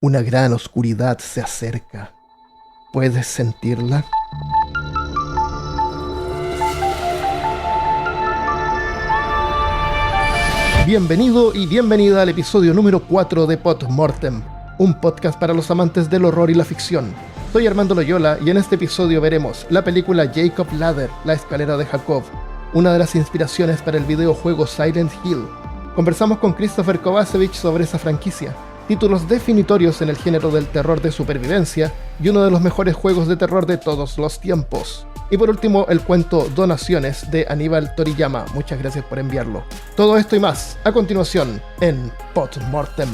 Una gran oscuridad se acerca. ¿Puedes sentirla? Bienvenido y bienvenida al episodio número 4 de Podmortem, un podcast para los amantes del horror y la ficción. Soy Armando Loyola y en este episodio veremos la película Jacob Ladder, La escalera de Jacob, una de las inspiraciones para el videojuego Silent Hill. Conversamos con Christopher Kovacevic sobre esa franquicia, títulos definitorios en el género del terror de supervivencia y uno de los mejores juegos de terror de todos los tiempos. Y por último, el cuento Donaciones de Aníbal Toriyama. Muchas gracias por enviarlo. Todo esto y más, a continuación, en Podmortem.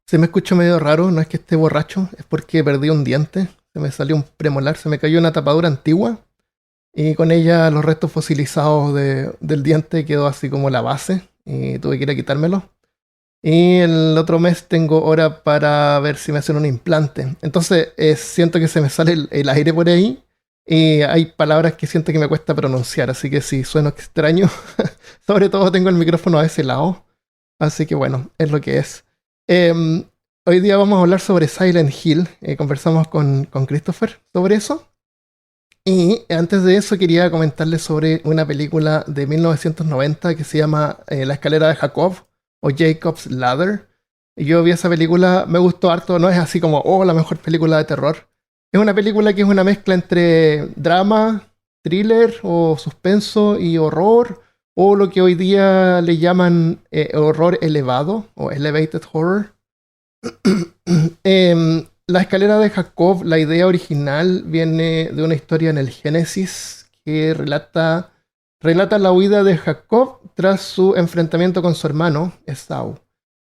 Se me escucha medio raro, no es que esté borracho, es porque perdí un diente. Se me salió un premolar, se me cayó una tapadura antigua. Y con ella los restos fosilizados del diente quedó así como la base. Y tuve que ir a quitármelo. Y el otro mes tengo hora para ver si me hacen un implante. Entonces siento que se me sale el aire por ahí. Y hay palabras que siento que me cuesta pronunciar. Así que si sueno extraño, sobre todo tengo el micrófono a ese lado. Así que bueno, es lo que es. Hoy día vamos a hablar sobre Silent Hill. Conversamos con Christopher sobre eso. Y antes de eso quería comentarles sobre una película de 1990 que se llama La escalera de Jacob o Jacob's Ladder. Yo vi esa película, me gustó harto, no es así como, oh, la mejor película de terror. Es una película que es una mezcla entre drama, thriller o suspenso y horror, o lo que hoy día le llaman horror elevado o elevated horror. La escalera de Jacob, la idea original viene de una historia en el Génesis que relata la huida de Jacob tras su enfrentamiento con su hermano, Esau.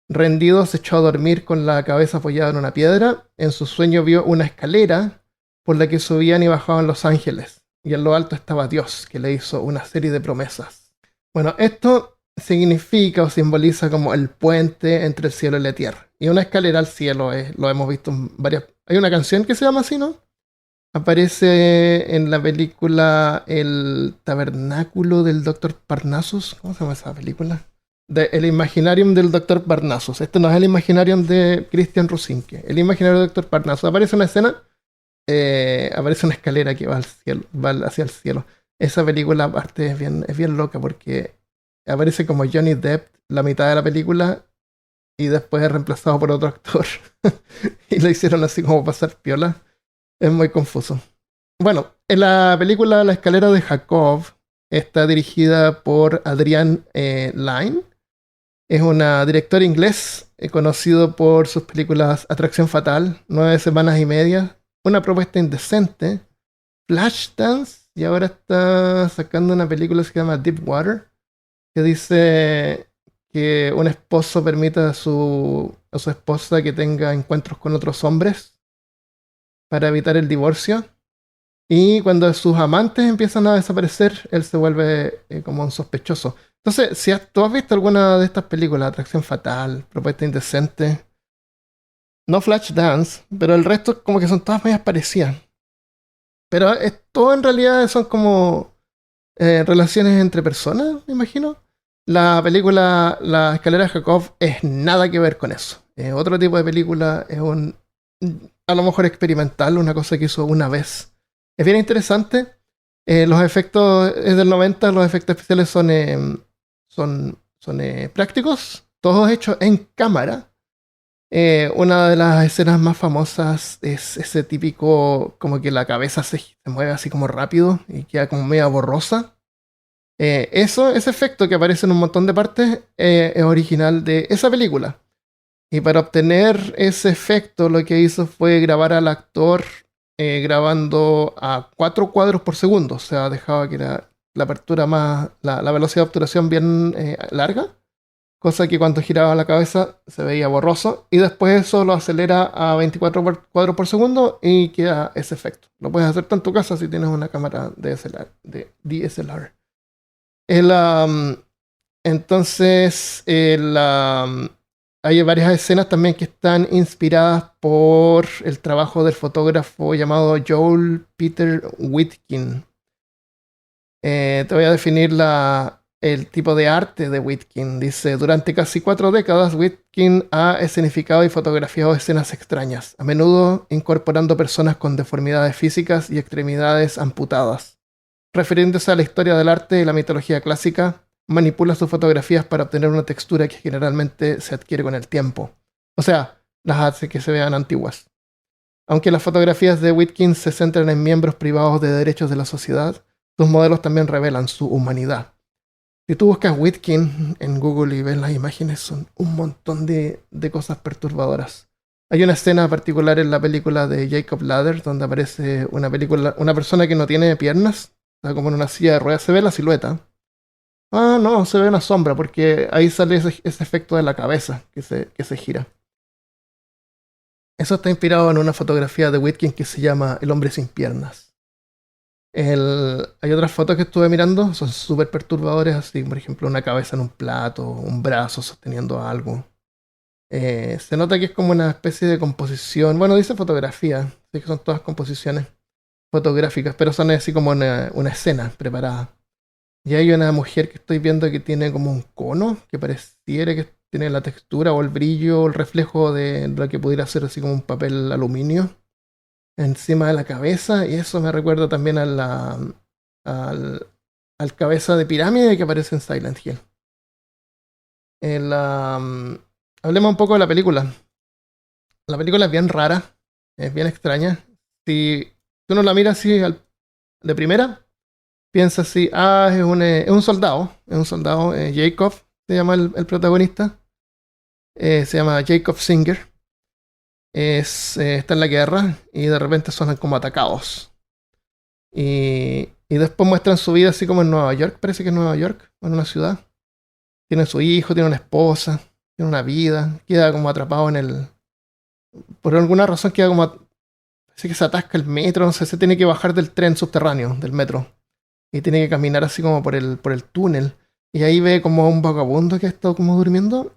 Rendido, se echó a dormir con la cabeza apoyada en una piedra. En su sueño vio una escalera por la que subían y bajaban los ángeles. Y en lo alto estaba Dios, que le hizo una serie de promesas. Bueno, esto significa o simboliza como el puente entre el cielo y la tierra. Y una escalera al cielo, lo hemos visto en varias... Hay una canción que se llama así, ¿no? Aparece en la película El tabernáculo del Dr. Parnassus. ¿Cómo se llama esa película? El Imaginarium del Dr. Parnassus. Este no es el Imaginarium de Christian Rusinque. El Imaginarium del Dr. Parnassus. Aparece una escena, aparece una escalera que va al cielo, va hacia el cielo. Esa película aparte es bien loca porque aparece como Johnny Depp la mitad de la película y después es reemplazado por otro actor. Y lo hicieron así como pasar piola. Es muy confuso. Bueno, en la película La escalera de Jacob está dirigida por Adrian Lyne. Es un director inglés conocido por sus películas Atracción Fatal, 9 semanas y media, Una propuesta indecente, Flashdance, y ahora está sacando una película que se llama Deep Water, que dice que un esposo permite a su esposa que tenga encuentros con otros hombres para evitar el divorcio. Y cuando sus amantes empiezan a desaparecer, él se vuelve como un sospechoso. Entonces, si tú has visto alguna de estas películas, Atracción Fatal, Propuesta Indecente, no Flashdance, pero el resto como que son todas medias parecidas. Pero todo en realidad son como relaciones entre personas, me imagino. La película La escalera de Jacob es nada que ver con eso. Es otro tipo de película, es a lo mejor experimental, una cosa que hizo una vez. Es bien interesante. Los efectos es del 90, los efectos especiales son prácticos, todos hechos en cámara. Una de las escenas más famosas es ese típico, como que la cabeza se mueve así como rápido y queda como media borrosa. Ese efecto que aparece en un montón de partes es original de esa película. Y para obtener ese efecto lo que hizo fue grabar al actor grabando a 4 cuadros por segundo. O sea, dejaba que la apertura más, la velocidad de obturación bien larga. Cosa que cuando giraba la cabeza se veía borroso. Y después eso lo acelera a 24 cuadros por segundo y queda ese efecto. Lo puedes hacer en tu casa si tienes una cámara DSLR. Entonces, hay varias escenas también que están inspiradas por el trabajo del fotógrafo llamado Joel Peter Witkin. Te voy a definir el tipo de arte de Witkin. Dice, durante casi 4 décadas, Witkin ha escenificado y fotografiado escenas extrañas, a menudo incorporando personas con deformidades físicas y extremidades amputadas. Refiriéndose a la historia del arte y la mitología clásica, manipula sus fotografías para obtener una textura que generalmente se adquiere con el tiempo. O sea, las hace que se vean antiguas. Aunque las fotografías de Witkin se centran en miembros privados de derechos de la sociedad, sus modelos también revelan su humanidad. Si tú buscas Witkin en Google y ves las imágenes, son un montón de cosas perturbadoras. Hay una escena particular en la película de Jacob Ladder donde aparece una persona que no tiene piernas, está como en una silla de ruedas, se ve la silueta. Ah, no, se ve una sombra porque ahí sale ese efecto de la cabeza que se gira. Eso está inspirado en una fotografía de Witkin que se llama El hombre sin piernas. Hay otras fotos que estuve mirando, son súper perturbadores, así, por ejemplo, una cabeza en un plato, un brazo sosteniendo algo. Se nota que es como una especie de composición, bueno, dice fotografía, así que son todas composiciones fotográficas, pero son así como una escena preparada. Y hay una mujer que estoy viendo que tiene como un cono, que pareciera que tiene la textura o el brillo o el reflejo de lo que pudiera ser así como un papel aluminio encima de la cabeza, y eso me recuerda también al, al cabeza de pirámide que aparece en Silent Hill. Hablemos un poco de la película. La película es bien rara, es bien extraña. Si uno la mira así de primera, piensa así, es un soldado, Jacob se llama el protagonista, se llama Jacob Singer. Está en la guerra y de repente son como atacados. Y después muestran su vida así como en Nueva York, parece que es Nueva York, en una ciudad. Tiene su hijo, tiene una esposa, tiene una vida, queda como atrapado por alguna razón queda como... Parece que se atasca el metro, no sé, se tiene que bajar del tren subterráneo, del metro. Y tiene que caminar así como por el túnel. Y ahí ve como a un vagabundo que ha estado como durmiendo.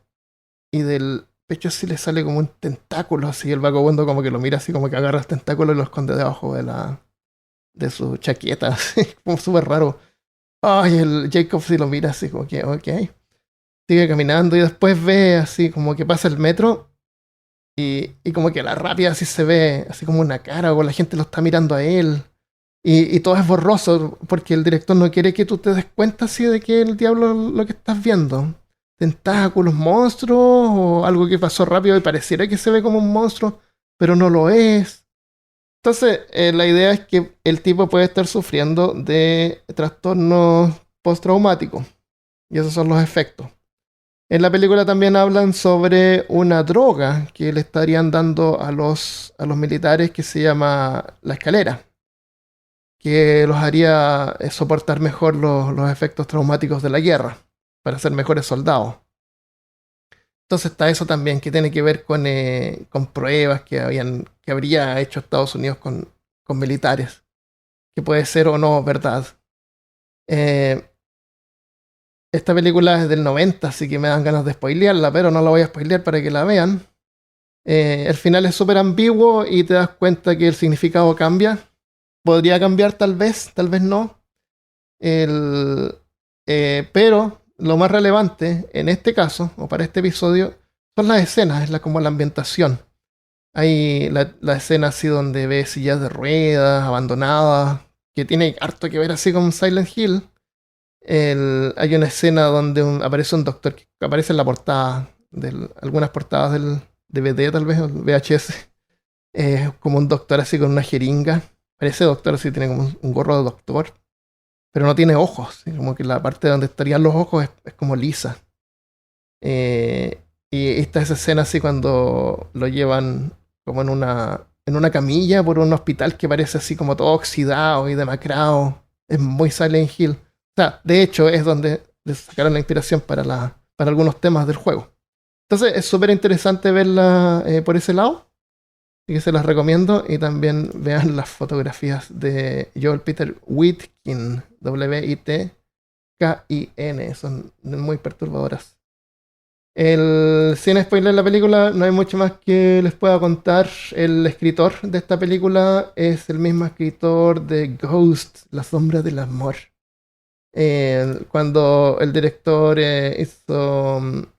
Y del pecho así le sale como un tentáculo, así el vagabundo como que lo mira así como que agarra el tentáculo y lo esconde debajo de su chaqueta, así, como súper raro. Ay, el Jacob sí lo mira así como que, ok. Sigue caminando y después ve así como que pasa el metro y como que a la rápida así se ve así como una cara o la gente lo está mirando a él. Y todo es borroso porque el director no quiere que tú te des cuenta así de que el diablo lo que estás viendo. Tentáculos, monstruos o algo que pasó rápido y pareciera que se ve como un monstruo, pero no lo es. Entonces, la idea es que el tipo puede estar sufriendo de trastornos postraumáticos y esos son los efectos. En la película también hablan sobre una droga que le estarían dando a los militares que se llama la escalera, que los haría soportar mejor los efectos traumáticos de la guerra, para ser mejores soldados. Entonces está eso también, que tiene que ver con pruebas que habría hecho Estados Unidos con militares, que puede ser o no verdad. Eh, Esta película es del 90, así que me dan ganas de spoilearla, pero no la voy a spoilear para que la vean. El final es súper ambiguo y te das cuenta que el significado cambia. Podría cambiar tal vez no. Pero lo más relevante en este caso, o para este episodio, son las escenas, como la ambientación. Hay la escena así donde ves sillas de ruedas, abandonadas, que tiene harto que ver así con Silent Hill. Hay una escena donde aparece un doctor que aparece en la portada, algunas portadas del DVD tal vez, o el VHS. Como un doctor así con una jeringa. Parece doctor así, tiene como un gorro de doctor, pero no tiene ojos, ¿sí? Como que la parte donde estarían los ojos es como lisa. Y está esa escena así cuando lo llevan como en una camilla por un hospital que parece así como todo oxidado y demacrado. Es muy Silent Hill. O sea, de hecho es donde le sacaron la inspiración para algunos temas del juego. Entonces es súper interesante verla por ese lado. Así que se las recomiendo y también vean las fotografías de Joel Peter Witkin, Witkin, son muy perturbadoras. Sin spoiler la película, no hay mucho más que les pueda contar. El escritor de esta película es el mismo escritor de Ghost, La sombra del amor. Cuando el director hizo...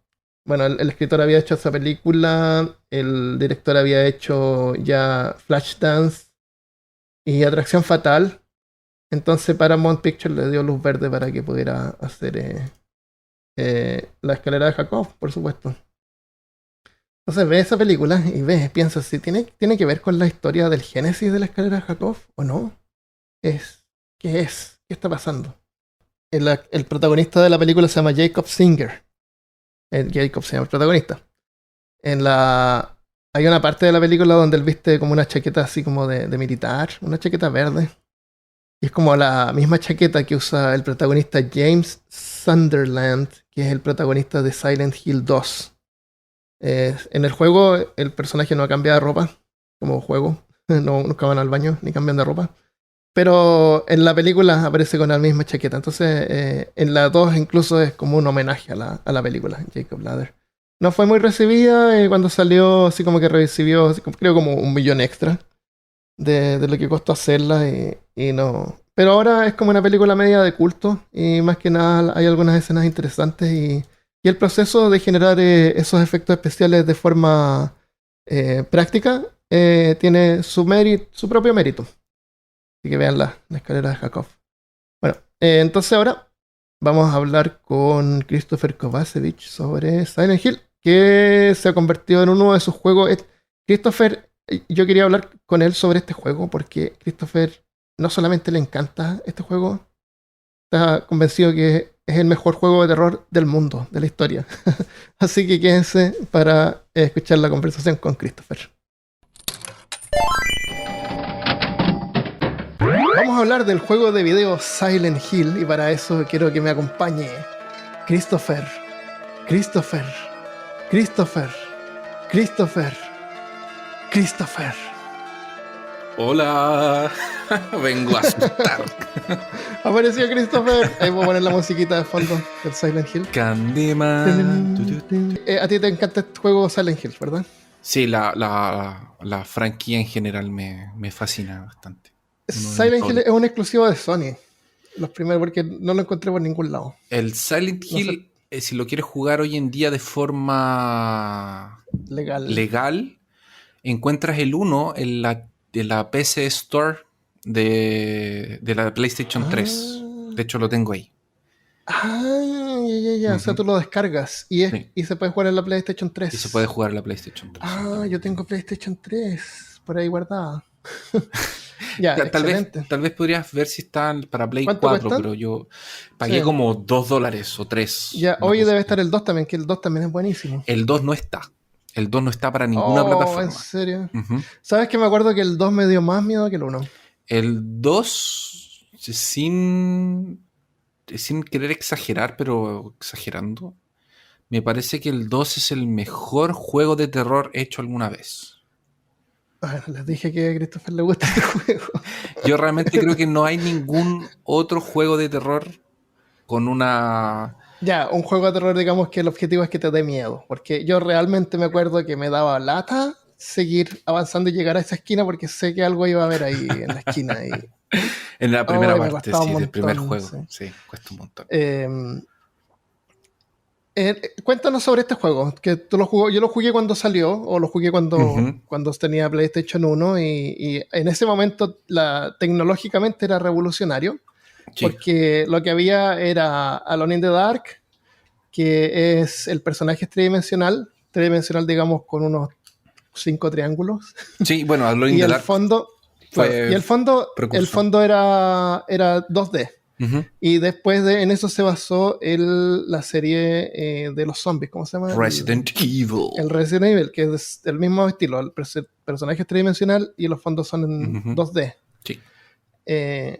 Bueno, el escritor había hecho esa película, el director había hecho ya Flashdance y Atracción Fatal. Entonces Paramount Pictures le dio luz verde para que pudiera hacer La escalera de Jacob, por supuesto. Entonces ves esa película y piensas si tiene que ver con la historia del génesis de la escalera de Jacob o no. ¿Qué es? ¿Qué está pasando? El protagonista de la película se llama Jacob Singer. Jacob se llama el protagonista. Hay una parte de la película donde él viste como una chaqueta así como de militar, una chaqueta verde. Y es como la misma chaqueta que usa el protagonista James Sunderland, que es el protagonista de Silent Hill 2. En el juego el personaje no cambia de ropa, como juego. No, nunca van al baño ni cambian de ropa. Pero en la película aparece con la misma chaqueta. Entonces, en la 2 incluso es como un homenaje a la película, Jacob Ladder. No fue muy recibida y cuando salió, así como que recibió, creo como 1 millón extra de lo que costó hacerla y no. Pero ahora es como una película media de culto y más que nada hay algunas escenas interesantes y el proceso de generar esos efectos especiales de forma práctica tiene su propio mérito. Así que vean la escalera de Jacob. Bueno, entonces ahora vamos a hablar con Christopher Kovacevic sobre Silent Hill, que se ha convertido en uno de sus juegos. Christopher, yo quería hablar con él sobre este juego porque Christopher no solamente le encanta este juego, está convencido que es el mejor juego de terror del mundo, de la historia. Así que quédense para escuchar la conversación con Christopher. Vamos a hablar del juego de video Silent Hill y para eso quiero que me acompañe Christopher, Christopher, Christopher, Christopher, Christopher. Hola, vengo a asustar. Apareció Christopher. Ahí voy a poner la musiquita de fondo del Silent Hill. Candyman. A ti te encanta este juego Silent Hill, ¿verdad? Sí, la franquicia en general me fascina bastante. Silent Hill es un exclusivo de Sony. Los primeros, porque no lo encontré por ningún lado. El Silent Hill, si lo quieres jugar hoy en día de forma legal encuentras el 1 en la PC Store de la PlayStation 3. De hecho, lo tengo ahí. Ya. O sea, tú lo descargas y se puede jugar en la PlayStation 3. Y se puede jugar en la PlayStation 3. Yo tengo PlayStation 3 por ahí guardada. Ya, tal vez podrías ver si están para Play 4, cuestan? Pero yo pagué como $2 o $3. Ya, hoy debe estar el 2 también, que el 2 también es buenísimo. El 2 no está. El 2 no está para ninguna plataforma. ¿En serio? ¿Sabes que me acuerdo que el 2 me dio más miedo que el 1? El 2, sin querer exagerar, pero exagerando, me parece que el 2 es el mejor juego de terror hecho alguna vez. Bueno, les dije que a Christopher le gusta este juego. Yo realmente creo que no hay ningún otro juego de terror con una... Ya, un juego de terror, digamos que el objetivo es que te dé miedo. Porque yo realmente me acuerdo que me daba lata seguir avanzando y llegar a esa esquina porque sé que algo iba a haber ahí en la esquina. En la primera parte, del primer juego. Sí, cuesta un montón. Cuéntanos sobre este juego, que tú lo jugó, yo lo jugué cuando salió, o lo jugué cuando tenía PlayStation 1, y en ese momento tecnológicamente era revolucionario, porque lo que había era Alone in the Dark, que es el personaje tridimensional digamos con unos 5 triángulos. Sí, bueno, Alone in the Dark. Y el fondo era 2D. Y después en eso se basó la serie de los zombies, ¿cómo se llama? Resident Evil. El Resident Evil, que es el mismo estilo, el personaje es tridimensional y los fondos son en 2D. Sí.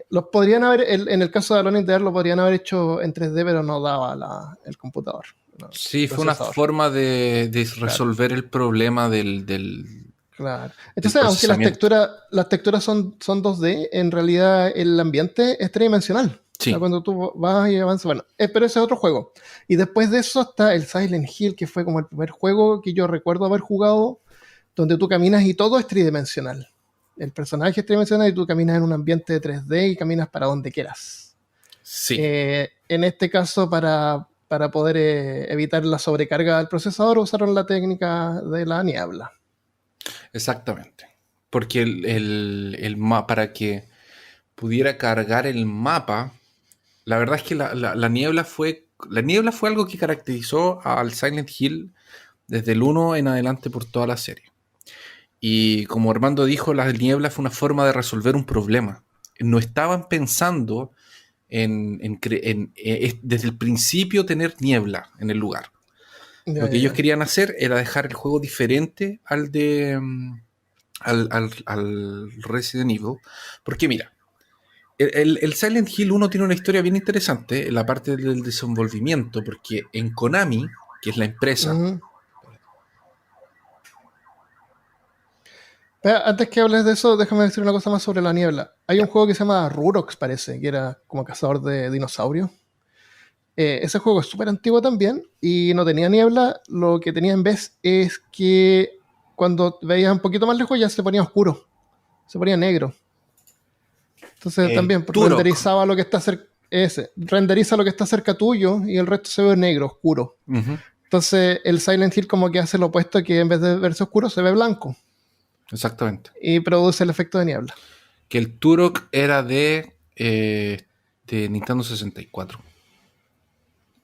Los podrían haber, en el caso de Alone in the Dark, lo podrían haber hecho en 3D, pero no daba el computador. Sí, fue una forma de resolver el problema del Claro. Entonces, aunque las texturas son 2D, en realidad el ambiente es tridimensional. Sí. O sea, cuando tú vas y avanzas, bueno, pero ese es otro juego. Y después de eso está el Silent Hill, que fue como el primer juego que yo recuerdo haber jugado, donde tú caminas y todo es tridimensional. El personaje es tridimensional y tú caminas en un ambiente de 3D y caminas para donde quieras. Sí. En este caso, para poder evitar la sobrecarga del procesador, usaron la técnica de la niebla. Exactamente. Porque para que pudiera cargar el mapa, la verdad es que la niebla fue algo que caracterizó al Silent Hill desde el 1 en adelante por toda la serie. Y como Armando dijo, la niebla fue una forma de resolver un problema. No estaban pensando desde el principio tener niebla en el lugar. Lo que ellos querían hacer era dejar el juego diferente al de al Resident Evil. Porque mira, el Silent Hill 1 tiene una historia bien interesante en la parte del desenvolvimiento, porque en Konami, que es la empresa... Pero antes que hables de eso, déjame decir una cosa más sobre la niebla. Hay un juego que se llama Rurox, parece, que era como cazador de dinosaurios. Ese juego es súper antiguo también y no tenía niebla. Lo que tenía en vez es que cuando veías un poquito más lejos ya se ponía oscuro, se ponía negro. Entonces El también Turok. renderiza lo que está cerca tuyo y el resto se ve negro, oscuro. Uh-huh. Entonces el Silent Hill como que hace lo opuesto, que en vez de verse oscuro se ve blanco. Exactamente. Y produce el efecto de niebla. Que el Turok era de Nintendo 64.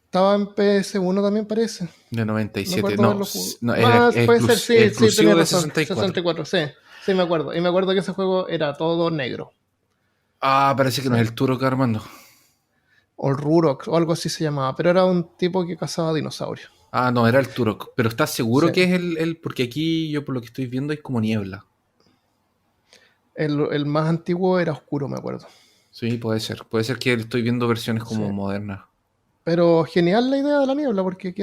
Estaba en PS1 también, parece. De 97. No, No, era puede ser, sí, exclusivo tenía de razón. 64. 64, sí, me acuerdo. Y me acuerdo que ese juego era todo negro. Ah, parece que Sí. no es el Turok, Armando. O el Rurox, o algo así se llamaba. Pero era un tipo que cazaba dinosaurios. Ah, no, era el Turok. Pero ¿estás seguro Sí. que es porque aquí yo por lo que estoy viendo hay como niebla? El más antiguo era oscuro, me acuerdo. Sí, puede ser. Puede ser que estoy viendo versiones como Sí. modernas. Pero genial la idea de la niebla, porque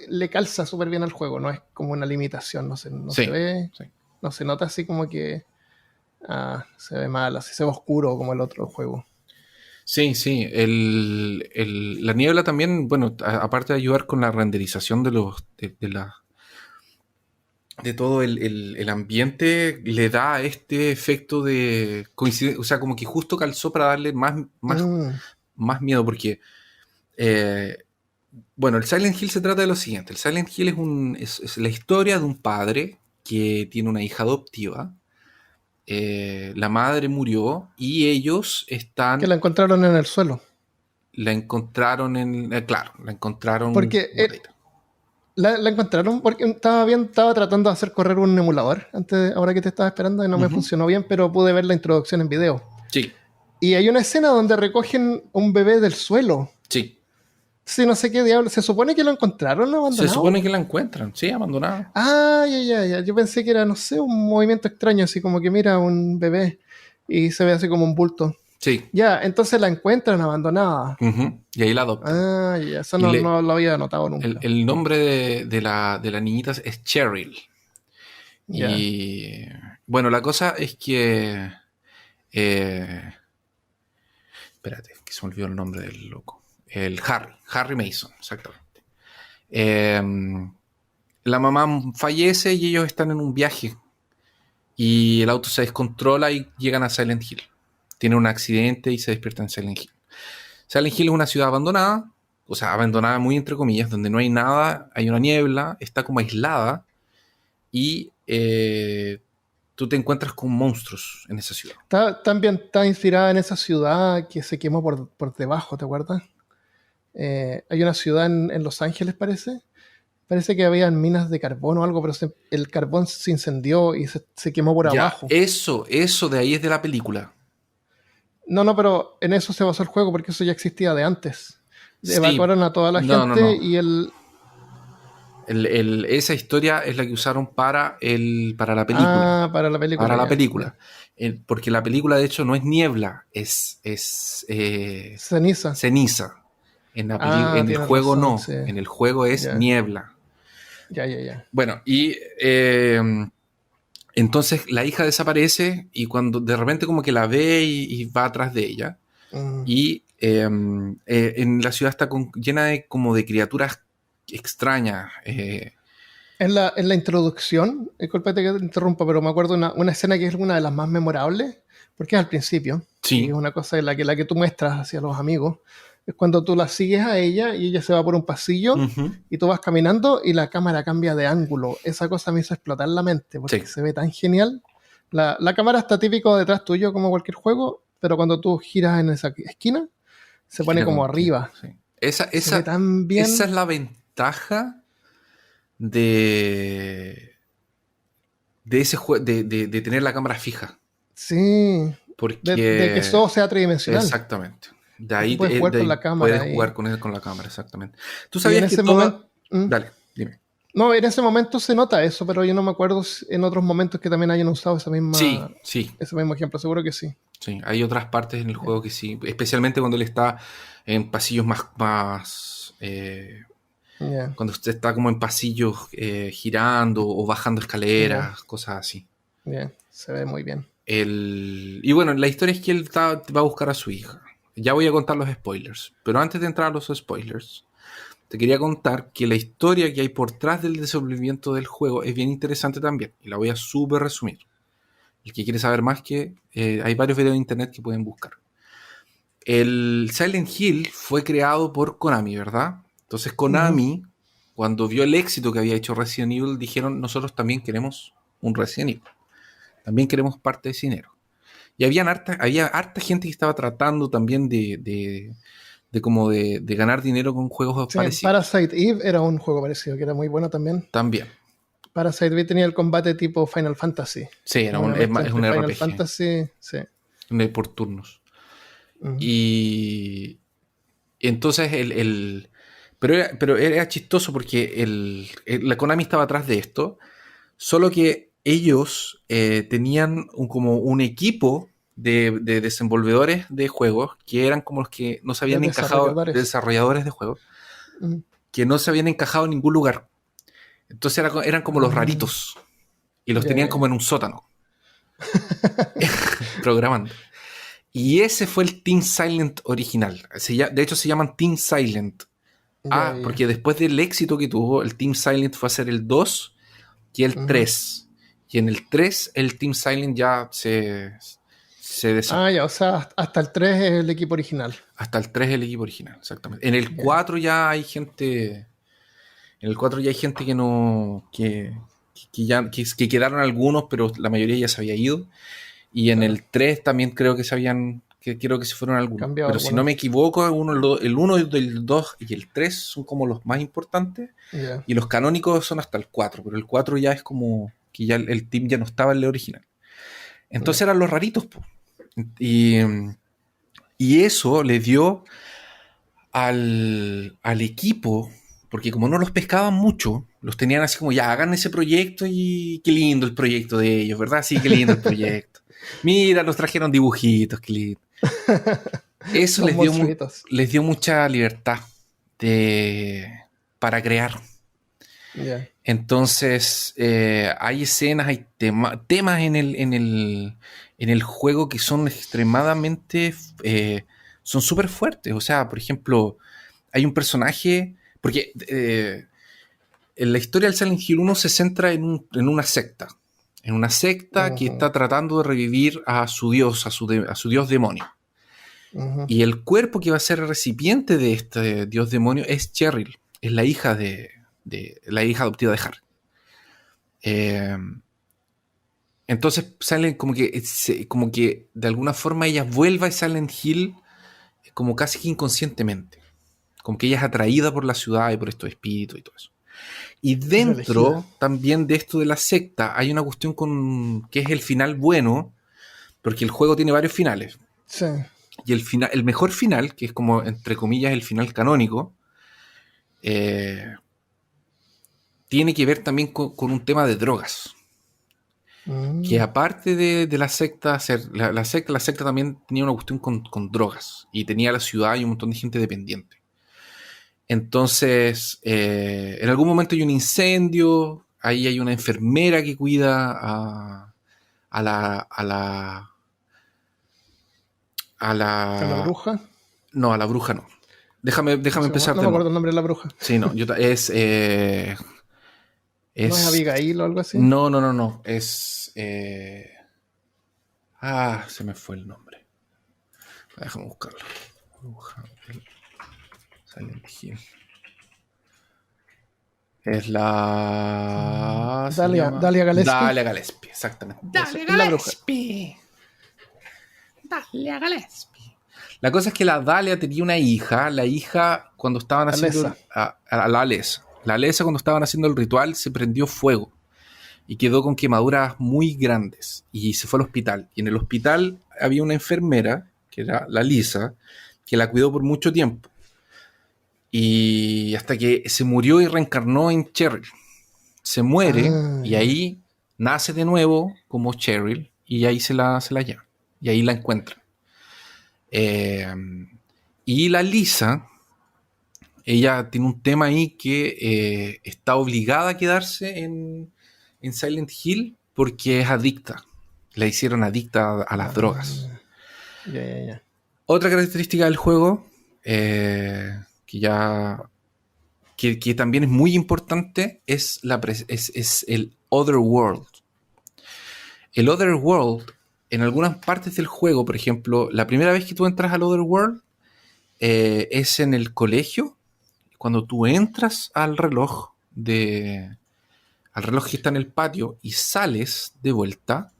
le calza súper bien al juego. No es como una limitación. No se Sí, ve, sí. no se nota así como que se ve mal, así se ve oscuro como el otro juego. Sí, sí. La niebla también, bueno, aparte de ayudar con la renderización de todo el ambiente, le da este efecto de coincidencia, o sea, como que justo calzó para darle más miedo, porque, eh, bueno, el Silent Hill se trata de lo siguiente. El Silent Hill es la historia de un padre que tiene una hija adoptiva. La madre murió y ellos Que la están... encontraron en el suelo. La encontraron claro, la encontraron Porque botadita. la encontraron porque estaba tratando de hacer correr un emulador ahora que te estaba esperando y no me Uh-huh. funcionó bien, pero pude ver la introducción en video. Sí, Y hay una escena donde recogen un bebé del suelo. sí. Sí, no sé qué diablo. ¿Se supone que lo encontraron Se abandonado? supone que la encuentran, sí, abandonada. Ah, ya. Yo pensé que era, no sé, un movimiento extraño, así como que mira un bebé y se ve así como un bulto. Sí. Ya, entonces la encuentran abandonada. Uh-huh. Y ahí la adoptan. Ya, eso Y no lo había notado nunca. el nombre de la niñita es Cheryl. Ya. Y bueno, la cosa es que... espérate, que se me olvidó el nombre del loco. El Harry Mason, exactamente. Eh, la mamá fallece y ellos están en un viaje. Y el auto se descontrola y llegan a Silent Hill. Tienen un accidente y se despiertan en Silent Hill. Silent Hill es una ciudad abandonada, o sea, abandonada muy entre comillas, donde no hay nada, hay una niebla, está como aislada y tú te encuentras con monstruos en esa ciudad. También está inspirada en esa ciudad que se quemó por debajo, ¿te acuerdas? Hay una ciudad en Los Ángeles, parece. Parece que había minas de carbón o algo, pero el carbón se incendió y se quemó por Ya, abajo. eso de ahí es de la película. No, pero en eso se basó el juego porque eso ya existía de antes. Sí, Evacuaron a toda la gente no. y Esa historia es la que usaron para la película. para la película, Para la ya. película. Porque la película, de hecho, no es niebla, es Ceniza. ceniza. En el Tienes juego razón, no. sí. En el juego es Ya, niebla. ya. Bueno, y entonces la hija desaparece y cuando de repente como que la ve y va atrás de ella. Mm. Y en la ciudad está llena como de criaturas extrañas. En la introducción, disculpa que te interrumpa, pero me acuerdo una escena que es una de las más memorables, porque es al principio. Sí. Y es una cosa la que tú muestras hacia los amigos. Es cuando tú la sigues a ella y ella se va por un pasillo y tú vas caminando y la cámara cambia de ángulo. Esa cosa me hizo explotar la mente porque se ve tan genial. La cámara está típico detrás tuyo como cualquier juego, pero cuando tú giras en esa esquina, se pone como arriba. Sí. Esa ve tan bien. Esa es la ventaja de ese juego, de tener la cámara fija. Sí. Porque de que todo sea tridimensional. Exactamente. De ahí puedes jugar con la cámara. Puedes jugar con la cámara, exactamente. ¿Tú sabías que Dale, dime. No, en ese momento se nota eso, pero yo no me acuerdo en otros momentos que también hayan usado esa misma, ese mismo ejemplo. Seguro que sí. Sí, hay otras partes en el juego que sí, especialmente cuando él está en pasillos más cuando usted está como en pasillos girando o bajando escaleras, cosas así. Bien, se ve muy bien. Y bueno, la historia es que él va a buscar a su hija. Ya voy a contar los spoilers, pero antes de entrar a los spoilers, te quería contar que la historia que hay por detrás del desenvolvimiento del juego es bien interesante también, y la voy a súper resumir. El que quiere saber más, que hay varios videos de internet que pueden buscar. El Silent Hill fue creado por Konami, ¿verdad? Entonces Konami, cuando vio el éxito que había hecho Resident Evil, dijeron: nosotros también queremos un Resident Evil. También queremos parte de ese dinero. Y había harta gente que estaba tratando también de ganar dinero con juegos parecidos. Parasite Eve era un juego parecido, que era muy bueno también. También. Parasite Eve tenía el combate tipo Final Fantasy. Sí, es un Final RPG. Fantasy, sí. Por turnos. Y entonces pero era chistoso porque la Konami estaba atrás de esto, solo que ellos tenían como un equipo de desenvolvedores de juegos que eran como los que no se habían encajado, desarrolladores de juegos, que no se habían encajado en ningún lugar. Entonces eran como los raritos y los tenían como en un sótano programando. Y ese fue el Team Silent original. De hecho se llaman Team Silent. Porque después del éxito que tuvo, el Team Silent fue a hacer el 2 y el 3. Y en el 3 el Team Silent ya se desarrolló. O sea, hasta el 3 es el equipo original. Hasta el 3 es el equipo original, exactamente. En el 4 ya hay gente... En el 4 ya hay gente que no... Que quedaron algunos, pero la mayoría ya se había ido. Y en el 3 también creo que creo que se fueron algunos. Pero si no me equivoco, el 1, el 2 y el 3 son como los más importantes. Y los canónicos son hasta el 4. Pero el 4 ya es como que ya el team ya no estaba en el original. Entonces eran los raritos, po. Y eso le dio al equipo, porque como no los pescaban mucho, los tenían así como: ya, hagan ese proyecto y qué lindo el proyecto de ellos, ¿verdad? Sí, qué lindo el proyecto. Mira, nos trajeron dibujitos, qué lindo. Eso les dio mucha libertad para crear. Entonces, hay escenas, hay temas en el juego que son extremadamente... son súper fuertes. O sea, por ejemplo, hay un personaje... Porque en la historia del Silent Hill 1 se centra en una secta. En una secta que está tratando de revivir a su dios, a su dios demonio. Y el cuerpo que va a ser el recipiente de este dios demonio es Cheryl. Es la hija la hija adoptiva de Harry. Entonces salen como que de alguna forma ella vuelve a Silent Hill como casi que inconscientemente. Como que ella es atraída por la ciudad y por estos espíritus y todo eso. Y dentro también de esto de la secta hay una cuestión que es el final bueno, porque el juego tiene varios finales. Sí. Y el mejor final, que es como entre comillas el final canónico, tiene que ver también con un tema de drogas. Que aparte de la secta, la secta también tenía una cuestión con drogas. Y tenía la ciudad y un montón de gente dependiente. Entonces, en algún momento hay un incendio. Ahí hay una enfermera que cuida a la bruja. No, a la bruja no. Déjame empezar. No me acuerdo el nombre de la bruja. Sí, no, es... ¿No es Abigail o algo así? No. Es... se me fue el nombre. Déjame buscarlo. Silent Hill. Es la... Dalia Gillespie. Dalia Gillespie, exactamente. Dalia Gillespie. Dalia Gillespie. La cosa es que la Dalia tenía una hija. La hija, cuando estaban haciendo... La Alessa. La Alessa, cuando estaban haciendo el ritual, se prendió fuego. Y quedó con quemaduras muy grandes. Y se fue al hospital. Y en el hospital había una enfermera, que era la Lisa, que la cuidó por mucho tiempo. Y hasta que se murió y reencarnó en Cheryl. Se muere y ahí nace de nuevo como Cheryl y ahí se la lleva. Y ahí la encuentran. Y la Lisa, ella tiene un tema ahí que está obligada a quedarse en Silent Hill porque es adicta. La hicieron adicta a las drogas. Otra característica del juego que también es muy importante es el Otherworld. El Otherworld, en algunas partes del juego, por ejemplo, la primera vez que tú entras al Otherworld es en el colegio. Cuando tú entras al reloj que está en el patio y sales de vuelta.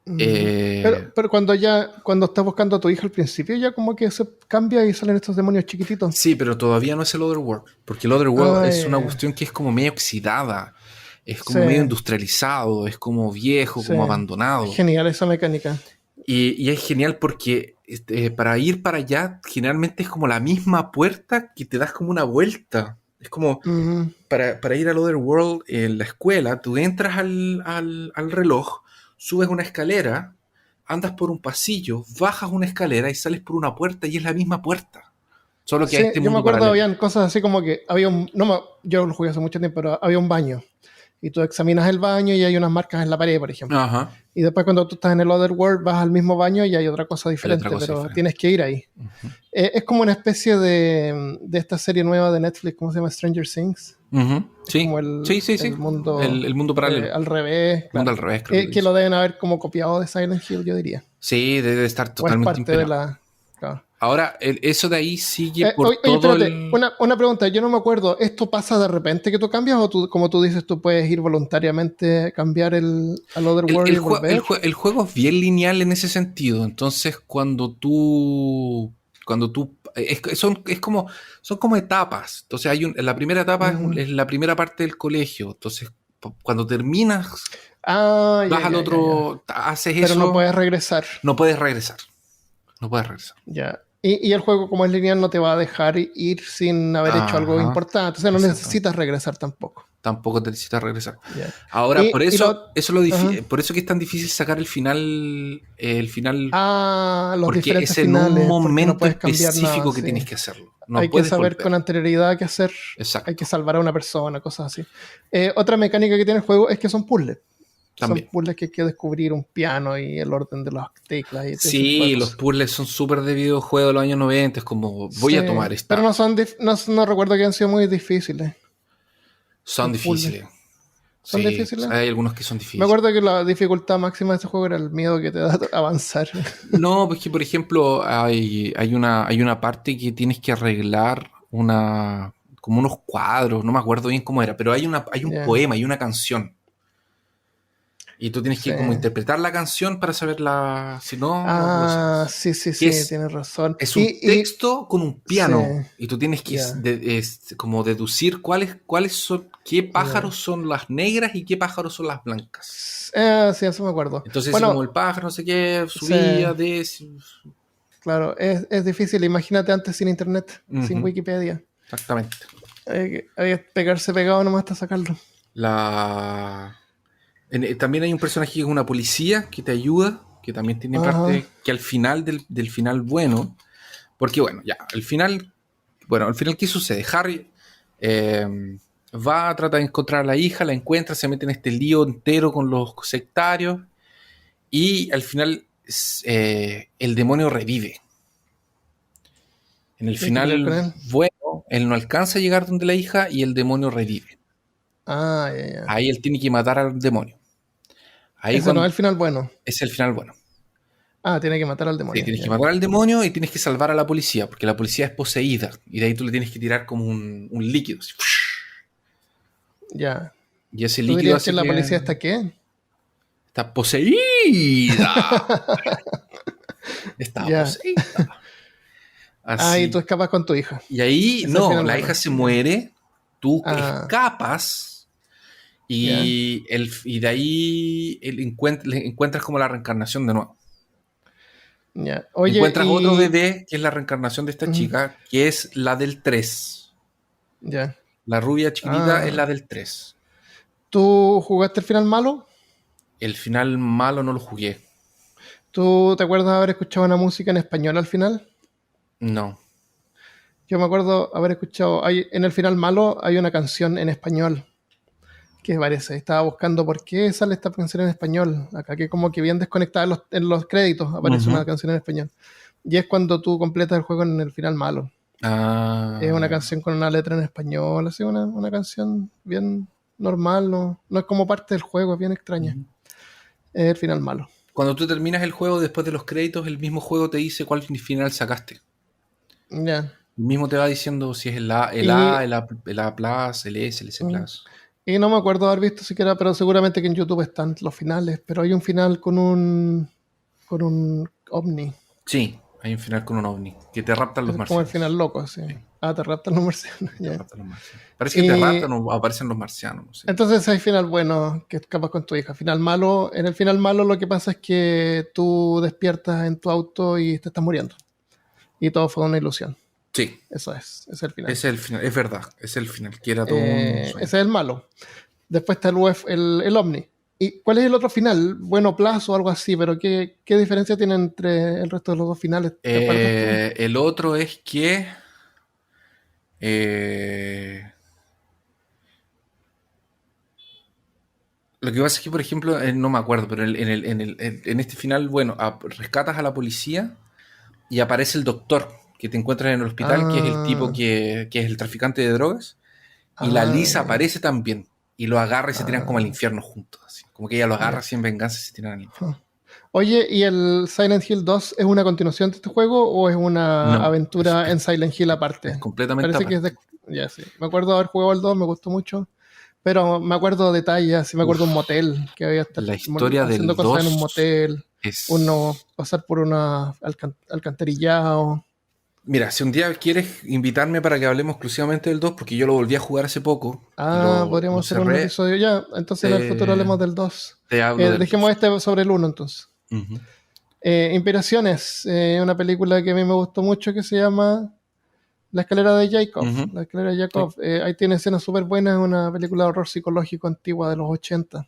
Pero cuando estás buscando a tu hija al principio, ya como que se cambia y salen estos demonios chiquititos. Sí, pero todavía no es el Otherworld, porque el Otherworld es una cuestión que es como medio oxidada, es como medio industrializado, es como viejo, como abandonado. Es genial esa mecánica. Y es genial porque para ir para allá generalmente es como la misma puerta que te das como una vuelta. Es como para ir al Otherworld en la escuela, tú entras al reloj, subes una escalera, andas por un pasillo, bajas una escalera y sales por una puerta y es la misma puerta. Solo que hay este mundo yo me acuerdo paralelo. habían cosas así como que había yo lo jugué hace mucho tiempo, pero había un baño. Y tú examinas el baño y hay unas marcas en la pared, por ejemplo. Ajá. Y después cuando tú estás en el Otherworld vas al mismo baño y hay otra cosa diferente, tienes que ir ahí. Uh-huh. Es como una especie de esta serie nueva de Netflix, ¿cómo se llama? Stranger Things. Uh-huh. Sí. Como el mundo, el mundo paralelo. Al revés. Claro. Mundo al revés, creo que lo deben haber como copiado de Silent Hill, yo diría. Sí, debe estar totalmente parte imperado. De la... Claro. Ahora, eso de ahí sigue por oye, todo espérate, una pregunta, yo no me acuerdo, ¿esto pasa de repente que tú cambias o tú, como tú dices, tú puedes ir voluntariamente a cambiar al Otherworld y volver? El juego es bien lineal en ese sentido, entonces cuando tú son como etapas, entonces la primera etapa es la primera parte del colegio, entonces cuando terminas vas al otro, haces eso. Pero no puedes regresar. No puedes regresar. Ya. Y el juego, como es lineal, no te va a dejar ir sin haber hecho algo importante. O sea, no necesitas regresar tampoco. Tampoco te necesitas regresar. Yeah. Ahora, por eso que es tan difícil sacar el final. Los porque diferentes es en finales, un momento no específico nada, que tienes que hacerlo. No hay que saber con anterioridad qué hacer. Exacto. Hay que salvar a una persona, cosas así. Otra mecánica que tiene el juego es que son puzzles. También. Son puzzles que hay que descubrir un piano y el orden de las teclas. Y sí, los puzzles son súper de videojuegos de los años 90. Es como, voy a tomar esta. Pero no recuerdo que han sido muy difíciles. Son difíciles. ¿Son difíciles? Hay algunos que son difíciles. Me acuerdo que la dificultad máxima de este juego era el miedo que te da avanzar. No, porque por ejemplo hay una parte que tienes que arreglar como unos cuadros, no me acuerdo bien cómo era, pero hay un poema, hay una canción. Y tú tienes que como interpretar la canción para saberla, si no... sí, tienes razón. Es un texto con un piano. Y tú tienes que como deducir qué pájaros son las negras y qué pájaros son las blancas. Sí, eso me acuerdo. Entonces como el pájaro, no sé qué, subía de... Claro, es difícil. Imagínate antes sin internet, sin Wikipedia. Exactamente. Hay que pegarse pegado nomás hasta sacarlo. También hay un personaje que es una policía que te ayuda, que también tiene parte que al final del final bueno, porque al final ¿qué sucede? Harry va a tratar de encontrar a la hija, la encuentra, se mete en este lío entero con los sectarios y al final el demonio revive. En el final bueno, él no alcanza a llegar donde la hija y el demonio revive. Ahí él tiene que matar al demonio. Ese no es el final bueno. Es el final bueno. Ah, tiene que matar al Sí, demonio. tienes que Ya. matar al demonio y tienes que salvar a la policía, porque la policía es poseída. Y de ahí tú le tienes que tirar como un líquido. Así. Ya. Y ese ¿Tú líquido dirías que hace la que policía está qué? está poseída. Está Ya. poseída. Ah, y tú Así. escapas con tu hija. Y ahí, Es el no, final la hija malo. se Ya. muere, tú Ah, escapas ya. y de ahí encuentras como la reencarnación de nuevo. Ya. Oye, Encuentras otro y. bebé, que es la reencarnación de esta Mm, chica, que es la del 3. ya. La rubia chiquitita es Ah. la del 3. ¿Tú jugaste el final malo? El final malo no lo jugué. ¿Tú te acuerdas de haber escuchado una música en español al final? No. Yo me acuerdo haber escuchado. En el final malo hay una canción en español. Que parece, estaba buscando por qué sale esta canción en español. Acá que como que bien desconectada en los créditos aparece una Ujú. canción en español. Y es cuando tú completas el juego en el final malo. Es una Ah, canción con una letra en español, así una canción bien normal, no es como parte del juego, es bien extraña. ujú. Es el final malo. Cuando tú terminas el juego, después de los créditos, el mismo juego te dice cuál final sacaste. Ya. El mismo te va diciendo si es el A, el A, Y, el A+, el S, el S+. mm, y no me acuerdo haber visto siquiera, pero seguramente que en YouTube están los finales, pero hay un final con un ovni. Sí, hay un final con un ovni, que te raptan los Es como el marcianos. final loco, así. Sí, Ah, te raptan los marcianos, te ya. raptan los marcianos. Parece que te Y raptan o aparecen los marcianos, no sé. entonces hay final bueno, que escapas con tu hija. Final malo, en el final malo lo que pasa es que tú despiertas en tu auto y te estás muriendo. Y todo fue una ilusión. Sí, Eso es el final. ese es el final, es verdad, es el final, que era todo un Ese sueño. es el malo. Después está el Omni. ¿Y cuál es el otro final? Bueno, Plazo o algo así, pero ¿qué diferencia tiene entre el resto de los dos finales? ¿Te acuerdas tú? El otro es que eh, lo que pasa es que, por ejemplo, no me acuerdo, pero en este final, bueno, rescatas a la policía y aparece el doctor que te encuentras en el hospital, que es el tipo Ah, que es el traficante de drogas, y la Lisa ya. aparece también y lo agarra y se tiran como al Ah, infierno juntos. Así. Como que ella lo agarra ya. así en venganza y se tiran al infierno. Huh. Oye, ¿y el Silent Hill 2 es una continuación de este juego o es una No, aventura en Silent Hill es aparte? completamente Parece que es de. aparte. Ya sí. Me acuerdo haber jugado el 2, me gustó mucho. Pero me acuerdo detalles, sí me acuerdo un Uf, motel, que había estar la historia haciendo del cosas en un 2 motel, uno es... pasar por una alcantarillado. Mira, si un día quieres invitarme para que hablemos exclusivamente del 2 porque yo lo volví a jugar hace poco y Ah, lo podríamos hacer un cerré, episodio ya. Entonces en el futuro te, hablemos del 2. te hablo del Dejemos 2. este sobre el uno entonces. Ujú. Inspiraciones, una película que a mí me gustó mucho que se llama La escalera de Jacob. Ujú. La escalera de Sí. Jacob. Ahí tiene escenas súper buenas, una película de horror psicológico antigua de los 80.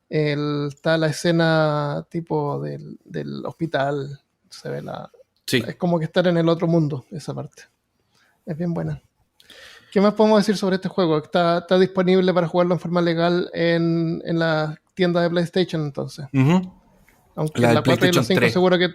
Está la escena tipo del hospital, se ve Sí. es como que estar en el otro mundo, esa parte. Es bien buena. ¿Qué más podemos decir sobre este juego? Está disponible para jugarlo en forma legal en la tienda de PlayStation entonces. Ujú. Aunque La del la 4 y la PlayStation 5 3. seguro que.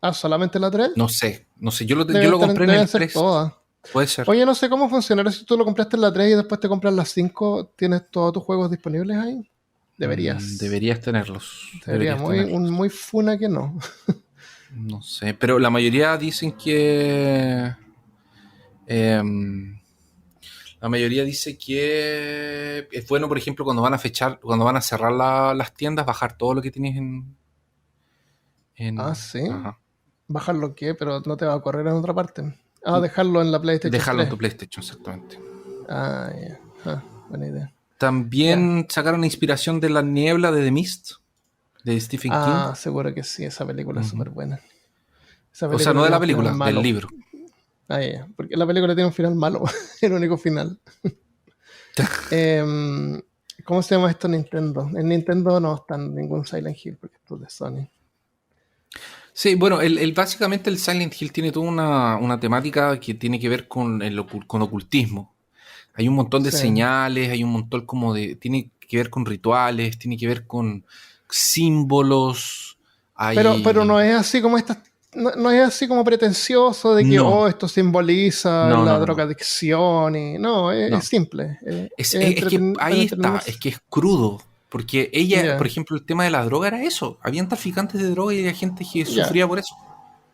Ah, solamente la 3. No sé, no sé. Yo lo compré en Deben el ser 3. todas. Puede ser. Oye, no sé cómo funcionará si tú lo compraste en la 3 y después te compras la 5. ¿Tienes todos tus juegos disponibles ahí? Deberías. Deberías tenerlos. Sería Deberías tenerlos. muy funa que no. No sé. Pero la mayoría dicen que. em, la mayoría dice que es bueno, por ejemplo, cuando van a fechar, cuando van a cerrar las tiendas, bajar todo lo que tienes Ah, en. sí. Ajá. Bajarlo qué, pero no te va a correr en otra parte. Ah, dejarlo en la PlayStation Dejarlo en 3. tu PlayStation, exactamente. Ah, ya. Ah, buena idea. Ya. También sacaron inspiración de La Niebla de The Mist, de Stephen King. Ah, seguro que sí. Esa película es Ujú. súper buena. Esa O sea, película no de tiene la un final película, del malo. libro. Ah, ya. Porque la película tiene un final malo. El único final. Em, ¿Cómo se llama esto en Nintendo? En Nintendo no está en ningún Silent Hill porque esto es de Sony. Sí, bueno, básicamente el Silent Hill tiene toda una temática que tiene que ver con, con ocultismo. Hay un montón de Sí. señales, hay un montón como de... Tiene que ver con rituales, tiene que ver con símbolos, Pero no hay... es así como no es así como pretencioso de que No, esto simboliza no, la no, no, no. drogadicción y no, es No. simple, Es que para ahí está, es entretenerse. que es crudo. Porque ella, por ejemplo, el tema de la droga era eso. Habían traficantes de droga y había gente que sufría por eso.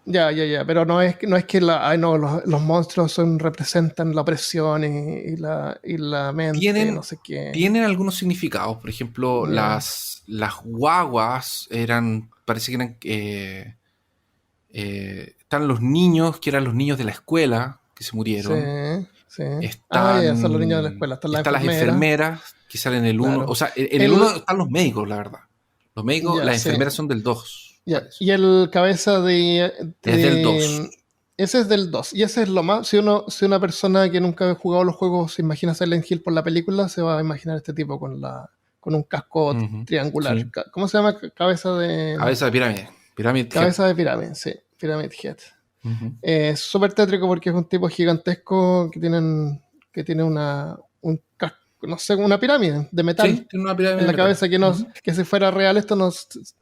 Ya. Pero no es que los monstruos representan la opresión y la mente, no sé qué. Tienen algunos significados. Por ejemplo, las guaguas parece que eran... están los niños, que eran los niños de la escuela, que se murieron. Sí. Están, son los niños de la escuela. Están las enfermeras, que salen en el 1. Claro. O sea, en el 1 están los médicos, la verdad. Los médicos, las enfermeras son del 2. Y el cabeza es del 2. Ese es del 2. Y ese es lo más... Si una persona que nunca ha jugado los juegos se imagina Silent Hill por la película, se va a imaginar este tipo con un casco triangular. Sí. ¿Cómo se llama? Cabeza de pirámide. Cabeza de pirámide, sí. Pyramid Head. Es súper tétrico porque es un tipo gigantesco que tiene un casco, no sé, una pirámide de metal. Sí, tiene una pirámide en la cabeza que si fuera real esto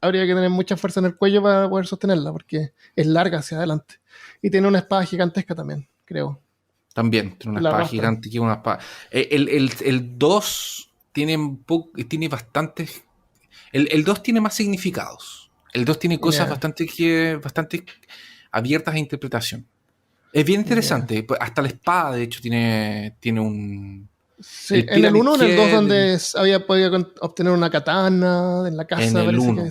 habría que tener mucha fuerza en el cuello para poder sostenerla porque es larga hacia adelante. Y tiene una espada gigantesca también, creo. También, tiene una espada gigante. Una espada. El 2 tiene bastantes... El 2 tiene más significados. El 2 tiene cosas bastante abiertas a interpretación. Es bien interesante. Hasta la espada, de hecho, tiene un... Sí, en el 1 o en el 2 donde podía obtener una katana en la casa. En el 1.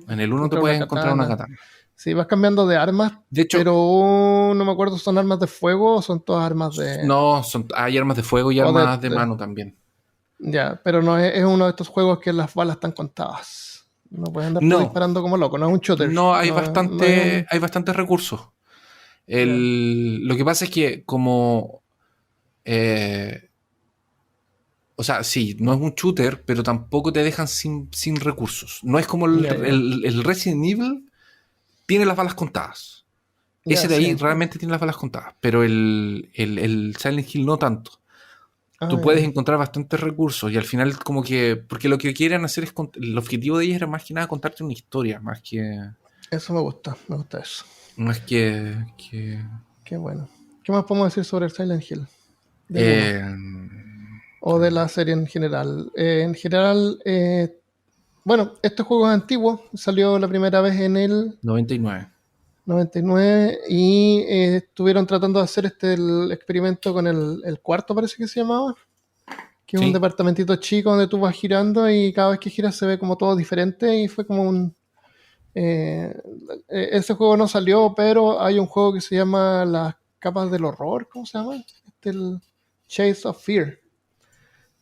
En el 1 te puedes encontrar una katana. Sí, vas cambiando de armas, de hecho, pero no me acuerdo, ¿son armas de fuego o son todas armas de...? No, hay armas de fuego y armas de mano también. Ya, pero no es uno de estos juegos que las balas están contadas. No puedes andar disparando como loco, no es un shooter. No, hay bastantes recursos. Lo que pasa es que como... o sea, sí, no es un shooter, pero tampoco te dejan sin recursos. No es como el Resident Evil tiene las balas contadas. Ese de ahí realmente tiene las balas contadas, pero el Silent Hill no tanto. Tú puedes encontrar bastantes recursos y al final como que... Porque lo que quieren hacer es... El objetivo de ellos era más que nada contarte una historia, más que... Eso me gusta eso. No es que... Qué bueno. ¿Qué más podemos decir sobre el Silent Hill? O de la serie en general. Bueno, este juego es antiguo. Salió la primera vez en el... 99 y estuvieron tratando de hacer el experimento con el cuarto, parece que se llamaba, que es un departamentito chico donde tú vas girando y cada vez que giras se ve como todo diferente y fue como ese juego no salió, pero hay un juego que se llama Las Capas del Horror, ¿cómo se llama? El Chase of Fear.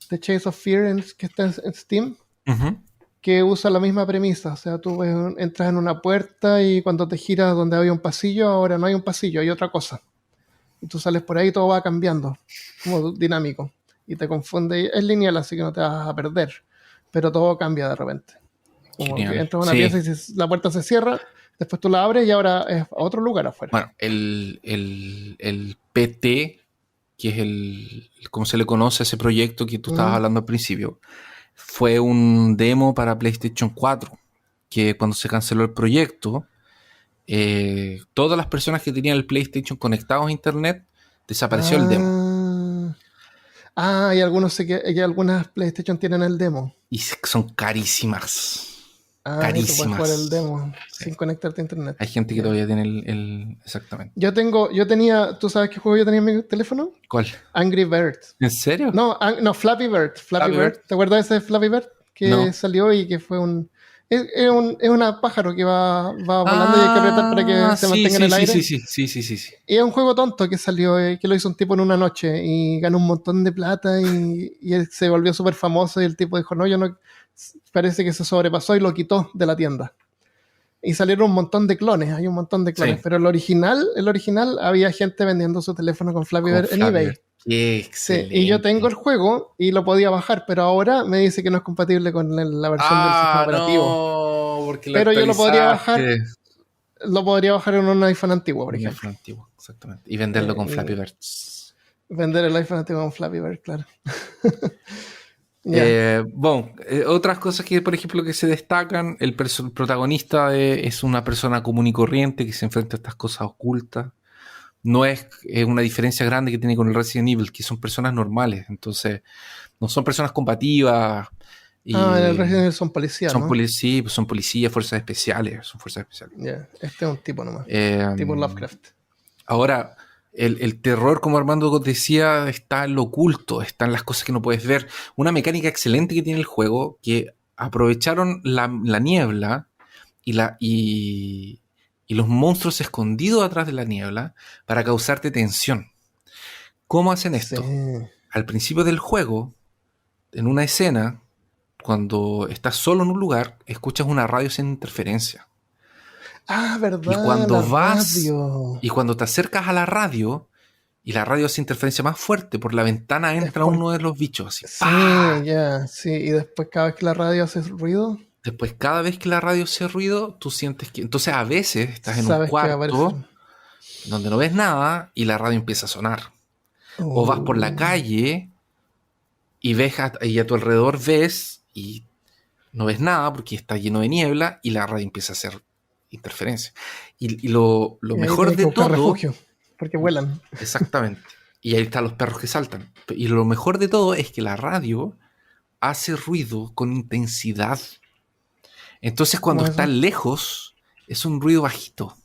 The Chase of Fear, que está en Steam. Que usa la misma premisa, o sea, tú entras en una puerta y cuando te giras donde había un pasillo, ahora no hay un pasillo, hay otra cosa. Y tú sales por ahí y todo va cambiando, como dinámico. Y te confunde, es lineal, así que no te vas a perder, pero todo cambia de repente. Como que entras a una pieza y la puerta se cierra, después tú la abres y ahora es a otro lugar afuera. Bueno, el PT, que es como se le conoce a ese proyecto que tú estabas hablando al principio, fue un demo para PlayStation 4, que cuando se canceló el proyecto, todas las personas que tenían el PlayStation conectados a internet, desapareció el demo. Y algunas PlayStation tienen el demo. Y son carísimas. Carísimas. Tú puedes jugar el demo sin conectarte a internet. Hay gente que todavía tiene exactamente. ¿Tú sabes qué juego yo tenía en mi teléfono? ¿Cuál? Angry Birds. ¿En serio? No, Flappy Bird. Flappy Bird. ¿Te acuerdas de ese Flappy Bird? Que salió y que fue es una pájaro que va volando y hay que apretar para que se mantenga en el aire. Sí. Y es un juego tonto que salió, que lo hizo un tipo en una noche y ganó un montón de plata y él se volvió súper famoso y el tipo dijo, parece que se sobrepasó y lo quitó de la tienda. Y salieron un montón de clones, hay un montón de clones, pero el original había gente vendiendo su teléfono con Flappy Bird en eBay. Sí, y yo tengo el juego y lo podía bajar, pero ahora me dice que no es compatible con la versión del sistema operativo. Pero yo lo podría bajar en un iPhone antiguo, por ejemplo. iPhone antiguo, exactamente. Y venderlo con Flappy Bird. Vender el iPhone antiguo con Flappy Bird, claro. Otras cosas que, por ejemplo, que se destacan, el protagonista es una persona común y corriente que se enfrenta a estas cosas ocultas. No es una diferencia grande que tiene con el Resident Evil, que son personas normales, entonces no son personas combativas, En el Resident Evil son policías, ¿no? Sí, son policías, fuerzas especiales. Son fuerzas especiales. Este es un tipo nomás. Tipo Lovecraft. Ahora, el terror, como Armando decía, está en lo oculto, está en las cosas que no puedes ver. Una mecánica excelente que tiene el juego, que aprovecharon la niebla y los monstruos escondidos atrás de la niebla para causarte tensión. ¿Cómo hacen esto? Sí. Al principio del juego, en una escena, cuando estás solo en un lugar, escuchas una radio sin interferencia. ¿Verdad? Y cuando y cuando te acercas a la radio, y la radio hace interferencia más fuerte, por la ventana entra uno de los bichos. Así, ¡pah! Sí. Y después cada vez que la radio hace ruido. Después, cada vez que la radio hace ruido, tú sientes que... Entonces, a veces estás en un cuarto donde no ves nada y la radio empieza a sonar. O vas por la calle y ves y a tu alrededor ves y no ves nada porque está lleno de niebla y la radio empieza a hacer interferencia. Y lo mejor de todo... refugio, porque vuelan. Exactamente. Y ahí están los perros que saltan. Y lo mejor de todo es que la radio hace ruido con intensidad. Entonces, cuando está lejos, es un ruido bajito.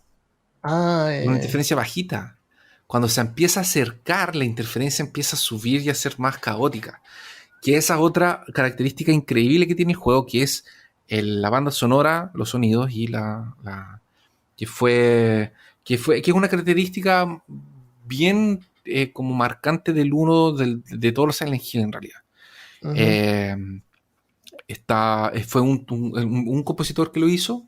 Una interferencia bajita. Cuando se empieza a acercar, la interferencia empieza a subir y a ser más caótica. Que esa es otra característica increíble que tiene el juego, que es la banda sonora, los sonidos y que es una característica bien como marcante del uno de todos los Silent Hill en realidad. Uh-huh. Fue un compositor que lo hizo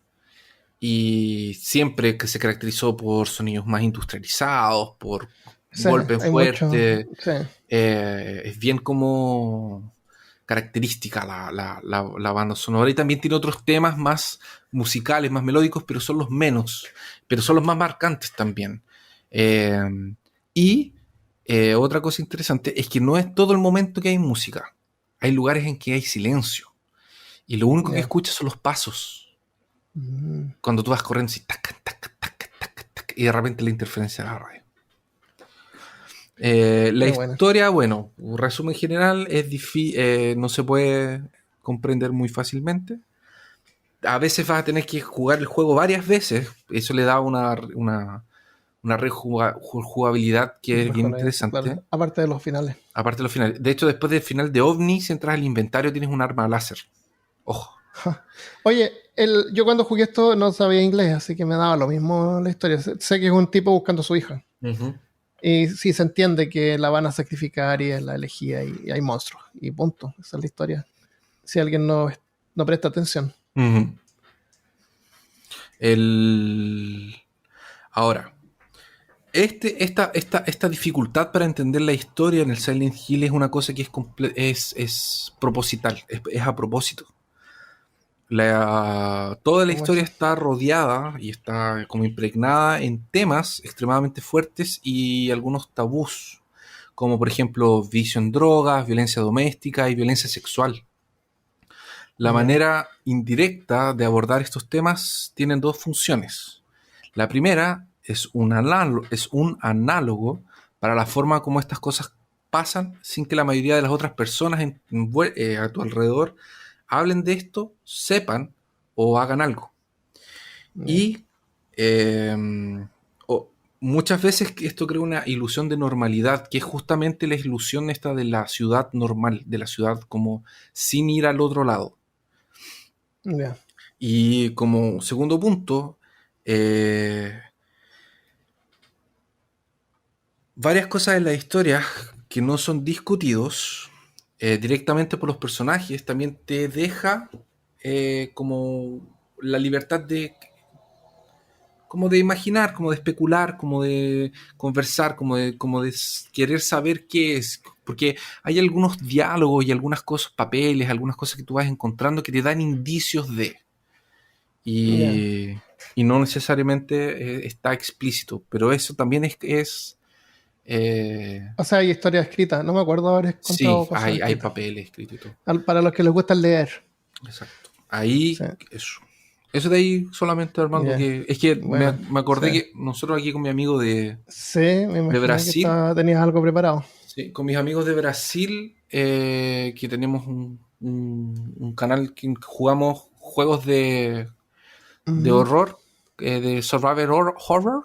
y siempre que se caracterizó por sonidos más industrializados, por golpes fuertes. Es bien como característica la banda sonora, y también tiene otros temas más musicales, más melódicos, pero son los menos, pero son los más marcantes también. Otra cosa interesante es que no es todo el momento que hay música. Hay lugares en que hay silencio y lo único que escuchas son los pasos. Cuando tú vas corriendo así, tac, tac, tac, tac, tac, y de repente la interferencia de la radio. La historia, bueno, un resumen general, es difícil, no se puede comprender muy fácilmente. A veces vas a tener que jugar el juego varias veces. Eso le da una rejugabilidad que es bien interesante. Claro. Aparte de los finales. De hecho, después del final de OVNI, si entras al inventario, tienes un arma láser. Ojo. Oye, yo cuando jugué esto no sabía inglés, así que me daba lo mismo la historia. Sé que es un tipo buscando a su hija. Uh-huh. Y sí se entiende que la van a sacrificar y es la elegida y hay monstruos. Y punto. Esa es la historia. Si alguien no presta atención. Uh-huh. Ahora, esta dificultad para entender la historia en el Silent Hill es una cosa que es proposital, es a propósito. Toda la historia está rodeada y está como impregnada en temas extremadamente fuertes y algunos tabús, como por ejemplo vicio en drogas, violencia doméstica y violencia sexual. La manera indirecta de abordar estos temas tienen dos funciones. La primera es un análogo para la forma como estas cosas pasan sin que la mayoría de las otras personas a tu alrededor hablen de esto, sepan o hagan algo. Y muchas veces esto crea una ilusión de normalidad, que es justamente la ilusión esta de la ciudad normal, de la ciudad como sin ir al otro lado. Y como segundo punto, varias cosas en la historia que no son discutidos directamente por los personajes también te deja como la libertad de imaginar, como de especular, como de conversar, como de querer saber qué es, porque hay algunos diálogos y algunas cosas, papeles, algunas cosas que tú vas encontrando que te dan indicios de y no necesariamente está explícito, pero eso también es o sea, hay historia escrita. No me acuerdo haber encontrado cosas hay papeles escritos y todo. Para los que les gusta leer. Exacto. Ahí, eso de ahí solamente, Armando, que es que me acordé que nosotros aquí con mi amigo de Brasil. Que tenías algo preparado. Sí, con mis amigos de Brasil, que tenemos un canal que jugamos juegos de horror, de survival horror,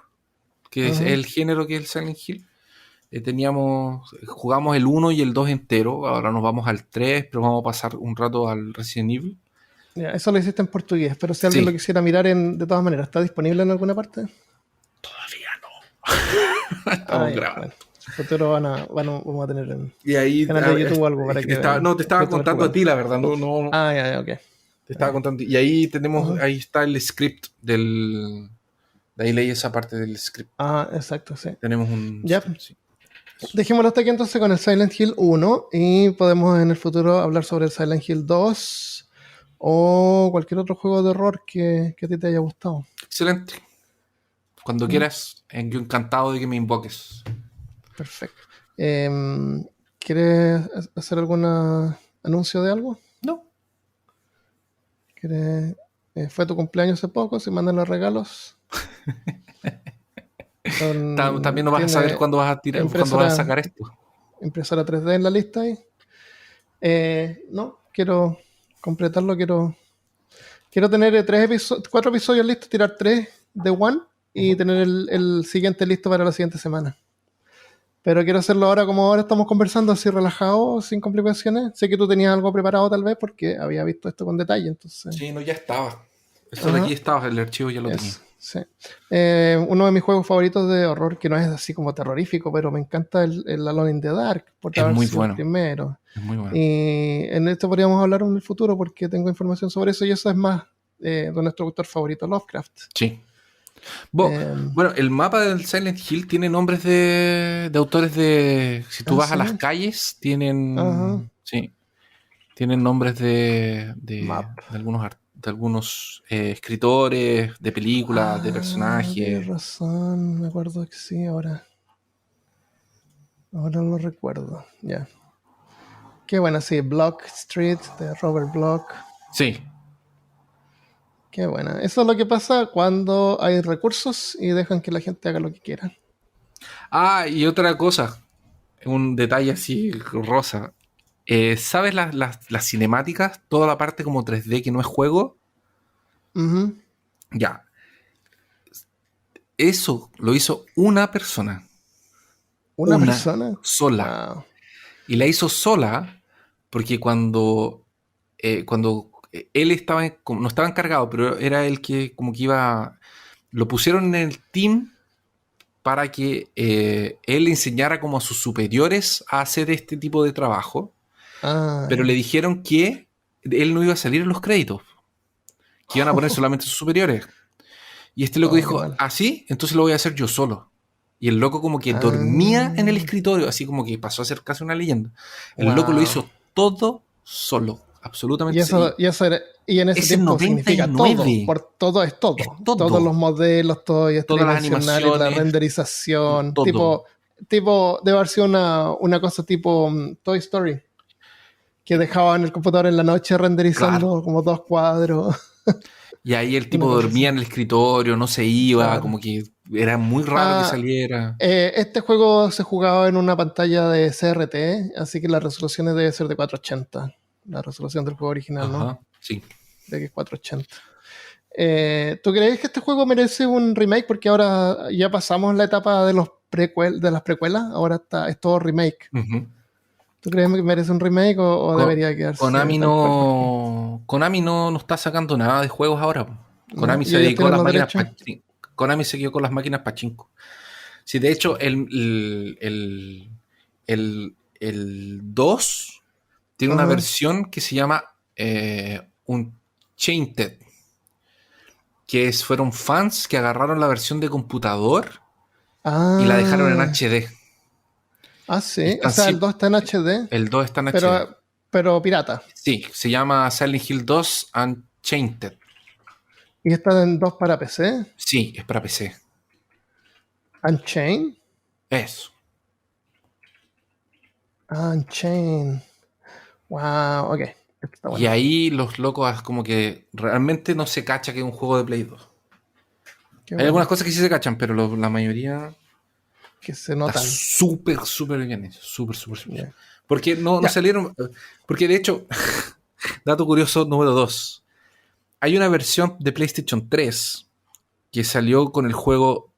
que es el género que es el Silent Hill. Jugamos el 1 y el 2 entero, ahora nos vamos al 3, pero vamos a pasar un rato al Resident Evil. Ya, eso lo hiciste en portugués, pero si alguien lo quisiera mirar de todas maneras, ¿está disponible en alguna parte? Todavía no. Estamos grabando. Bueno, en el futuro vamos a tener en y ahí, canal de YouTube o algo para que te estaba contando a ti, la verdad. No. Ya, ok. Te estaba contando. Y ahí tenemos, ahí está el script de ahí leí esa parte del script. Exacto, sí. Tenemos un script, sí. Dejémoslo hasta aquí entonces con el Silent Hill 1 y podemos en el futuro hablar sobre el Silent Hill 2 o cualquier otro juego de horror que a ti te haya gustado. Excelente. Cuando quieras, yo encantado de que me invoques. Perfecto. ¿Quieres hacer algún anuncio de algo? No. ¿Fue tu cumpleaños hace poco? ¿Se mandan los regalos? También no vas a saber cuándo vas a sacar esto. Impresora 3D en la lista ahí. No, quiero completarlo. Quiero tener 4 episodios listos, tirar 3 de One y tener el siguiente listo para la siguiente semana. Pero quiero hacerlo ahora como ahora estamos conversando, así relajados, sin complicaciones. Sé que tú tenías algo preparado tal vez porque había visto esto con detalle, entonces... Sí, no, ya estaba. Eso de aquí estaba, el archivo ya lo tenía. Sí. Uno de mis juegos favoritos de horror, que no es así como terrorífico, pero me encanta el Alone in the Dark, por es muy bueno. El primero. Es muy bueno. Y en esto podríamos hablar en el futuro porque tengo información sobre eso y eso es más de nuestro autor favorito, Lovecraft. Sí. Bueno, el mapa del Silent Hill tiene nombres de autores de... Si tú vas a las calles, tienen... Sí. Tienen nombres de algunos escritores, de películas, de personajes. Tienes razón, me acuerdo que sí, ahora lo recuerdo, ya. Qué buena, sí, Block Street, de Robert Bloch. Sí. Qué buena. Eso es lo que pasa cuando hay recursos y dejan que la gente haga lo que quiera. Y otra cosa, un detalle así rosa. ¿Sabes las cinemáticas? Toda la parte como 3D que no es juego. Ya. Eso lo hizo una persona. ¿Una persona? Sola. Wow. Y la hizo sola porque cuando él no estaba encargado, pero era el que como que iba... Lo pusieron en el team para que él enseñara como a sus superiores a hacer este tipo de trabajo. Pero le dijeron que él no iba a salir en los créditos, que iban a poner solamente sus superiores. Y este loco dijo, ¿así? Entonces lo voy a hacer yo solo. Y el loco como que dormía en el escritorio, así como que pasó a ser casi una leyenda. El loco lo hizo todo solo, absolutamente solo. Y en ese tiempo 99. Significa todo, por todo es todo. Todos los modelos, todo, y todas las animaciones, la renderización, todo. tipo debe haber sido una cosa tipo Toy Story. Que dejaban el computador en la noche renderizando como 2 cuadros. Y ahí el tipo dormía en el escritorio, no se iba, como que era muy raro que saliera. Este juego se jugaba en una pantalla de CRT, así que las resoluciones deben ser de 480. La resolución del juego original, ¿no? Sí. De que es 480. ¿Tú crees que este juego merece un remake? Porque ahora ya pasamos la etapa de las precuelas, ahora es todo remake. ¿Tú crees que merece un remake o debería quedarse? Konami no está sacando nada de juegos ahora. Konami se dedicó a las máquinas pachinko. Konami se quedó con las máquinas pachinko. Sí, de hecho, el 2 tiene una versión que se llama Unchained, que fueron fans que agarraron la versión de computador y la dejaron en HD. Sí, o sea, el 2 está en HD. El 2 está en HD. Pero pirata. Sí, se llama Silent Hill 2 Unchained. ¿Y está en 2 para PC? Sí, es para PC. ¿Unchained? Eso. Unchained. Wow, ok. Está bueno. Y ahí los locos como que realmente no se cacha que es un juego de Play 2. Hay algunas cosas que sí se cachan, pero la mayoría... que se notan. Súper bien hecho. Súper bien. Porque no salieron... Porque de hecho, Dato curioso número 2. Hay una versión de PlayStation 3 que salió con el juego,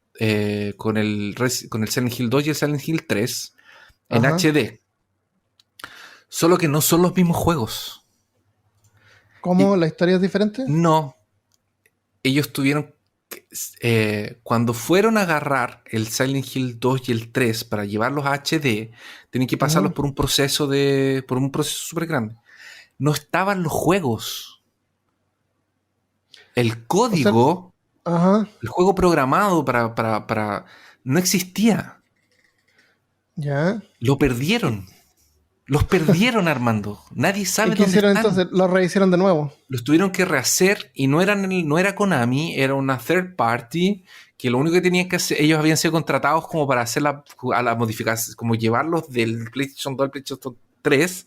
con el Silent Hill 2 y el Silent Hill 3 en HD. Solo que no son los mismos juegos. ¿Cómo? ¿La historia es diferente? No. Ellos tuvieron... cuando fueron a agarrar el Silent Hill 2 y el 3 para llevarlos a HD, tienen que pasarlos por un proceso súper grande. No estaban los juegos. El código, el juego programado para no existía. Ya. Lo perdieron. Los perdieron, Armando. Nadie sabe dónde hicieron están. Entonces lo rehicieron de nuevo. Los tuvieron que rehacer y no era Konami, era una third party que lo único que tenían que hacer, ellos habían sido contratados como para hacer la modificación, como llevarlos del PlayStation 2 al PlayStation 3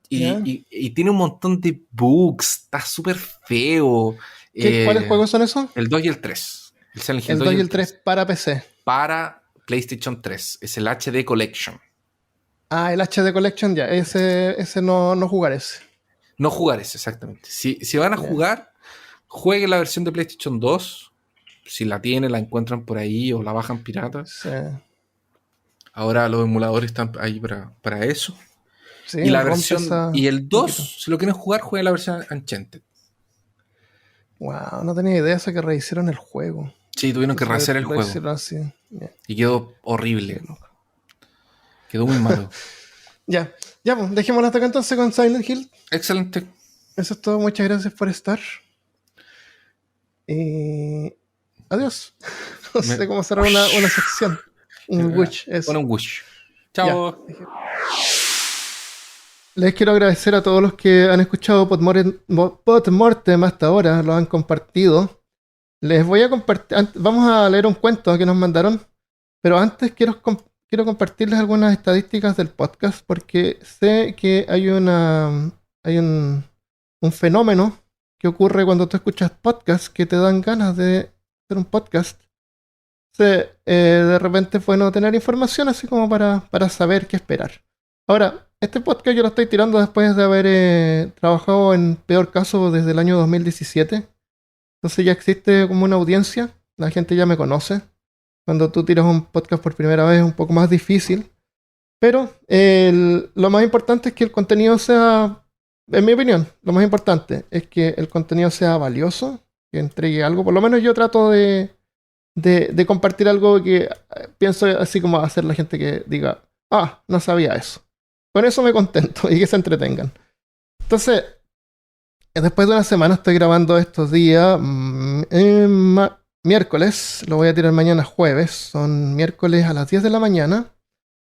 y tiene un montón de bugs, está súper feo. ¿Cuáles juegos son esos? El 2 y el 3. El 2 y el 3 para PC. Para PlayStation 3. Es el HD Collection. Ah, el HD Collection, ya. Ese no jugar ese. No jugar ese, exactamente. Si van a jugar, jueguen la versión de PlayStation 2. Si la tienen, la encuentran por ahí o la bajan pirata. Sí. Ahora los emuladores están ahí para eso. Sí, y la versión. Y el 2, si lo quieren jugar, jueguen la versión Enchanted. Wow, no tenía idea de que rehicieron el juego. Sí, tuvieron que rehacer el juego. Así. Yeah. Y quedó horrible. Quedó muy malo. Ya, pues, dejémoslo hasta acá entonces con Silent Hill. Excelente. Eso es todo, muchas gracias por estar. Adiós. No sé cómo cerrar una sección. Un wish. Pon un wish. Chao. Ya. Les quiero agradecer a todos los que han escuchado Podmortem hasta ahora, lo han compartido. Les voy a compartir, vamos a leer un cuento que nos mandaron, pero antes quiero compartirles algunas estadísticas del podcast porque sé que hay un fenómeno que ocurre cuando tú escuchas podcasts que te dan ganas de hacer un podcast. De repente es bueno tener información así como para saber qué esperar. Ahora, este podcast yo lo estoy tirando después de haber trabajado en Peor Caso desde el año 2017. Entonces ya existe como una audiencia, la gente ya me conoce. Cuando tú tiras un podcast por primera vez es un poco más difícil. Pero lo más importante es que el contenido sea, en mi opinión, lo más importante es que el contenido sea valioso, que entregue algo. Por lo menos yo trato de compartir algo que pienso así como hacer la gente que diga, no sabía eso. Con eso me contento y que se entretengan. Entonces, después de una semana estoy grabando estos días, miércoles, lo voy a tirar mañana jueves, son miércoles a las 10 de la mañana,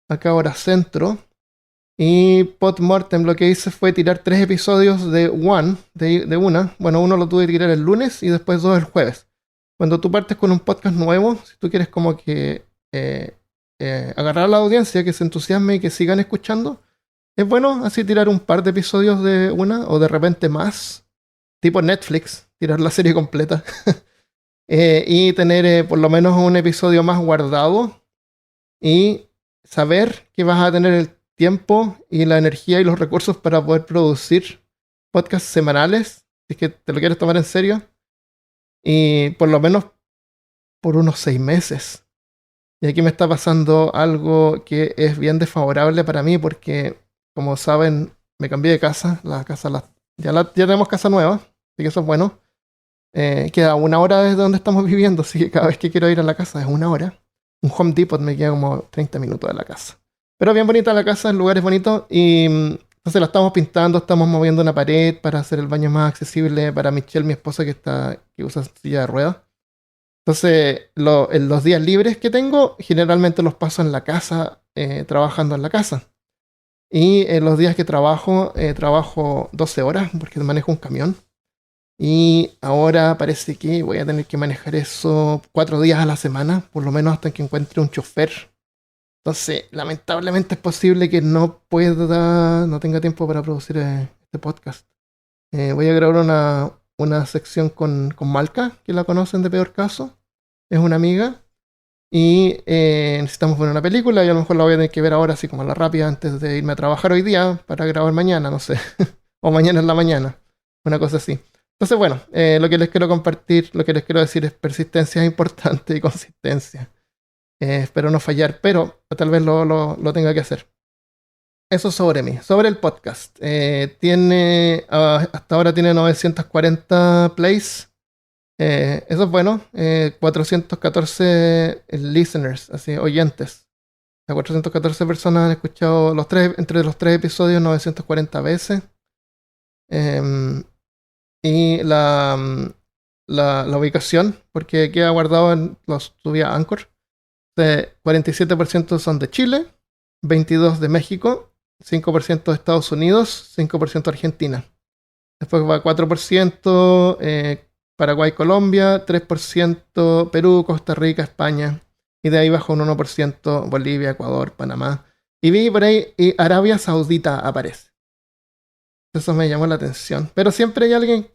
acá hora centro, y Podmortem lo que hice fue tirar 3 episodios de una, bueno, uno lo tuve que tirar el lunes y después 2 el jueves. Cuando tú partes con un podcast nuevo, si tú quieres como que agarrar a la audiencia, que se entusiasme y que sigan escuchando, es bueno así tirar un par de episodios de una o de repente más, tipo Netflix, tirar la serie completa y tener por lo menos un episodio más guardado y saber que vas a tener el tiempo y la energía y los recursos para poder producir podcasts semanales, si es que te lo quieres tomar en serio, y por lo menos por unos 6 meses. Y aquí me está pasando algo que es bien desfavorable para mí porque, como saben, me cambié de casa. Ya tenemos casa nueva, así que eso es bueno. Queda 1 hora desde donde estamos viviendo, así que cada vez que quiero ir a la casa es 1 hora. Un Home Depot me queda como 30 minutos de la casa. Pero bien bonita la casa, el lugar es bonito y entonces la estamos pintando, estamos moviendo una pared para hacer el baño más accesible para Michelle, mi esposa, que usa silla de ruedas. Entonces, en los días libres que tengo, generalmente los paso en la casa, trabajando en la casa. Y en los días que trabajo 12 horas, porque manejo un camión. Y ahora parece que voy a tener que manejar eso 4 días a la semana, por lo menos hasta que encuentre un chofer. Entonces, lamentablemente es posible que no tenga tiempo para producir este podcast. Voy a grabar una sección con Malca, que la conocen de Peor Caso. Es una amiga. Y necesitamos ver una película y a lo mejor la voy a tener que ver ahora así como a la rápida antes de irme a trabajar hoy día para grabar mañana, no sé. o mañana en la mañana, una cosa así. Entonces, bueno, lo que les quiero compartir, lo que les quiero decir es persistencia es importante y consistencia. Espero no fallar, pero tal vez lo tenga que hacer. Eso sobre mí. Sobre el podcast. Hasta ahora tiene 940 plays. Eso es bueno. 414 listeners, así, oyentes. 414 personas han escuchado entre los tres episodios 940 veces. Y la ubicación, porque queda guardado los subí a Anchor. 47% son de Chile, 22% de México, 5% de Estados Unidos, 5% Argentina. Después va 4% Paraguay, Colombia, 3% Perú, Costa Rica, España. Y de ahí baja un 1% Bolivia, Ecuador, Panamá. Y vi por ahí y Arabia Saudita aparece. Eso me llamó la atención. Pero siempre hay alguien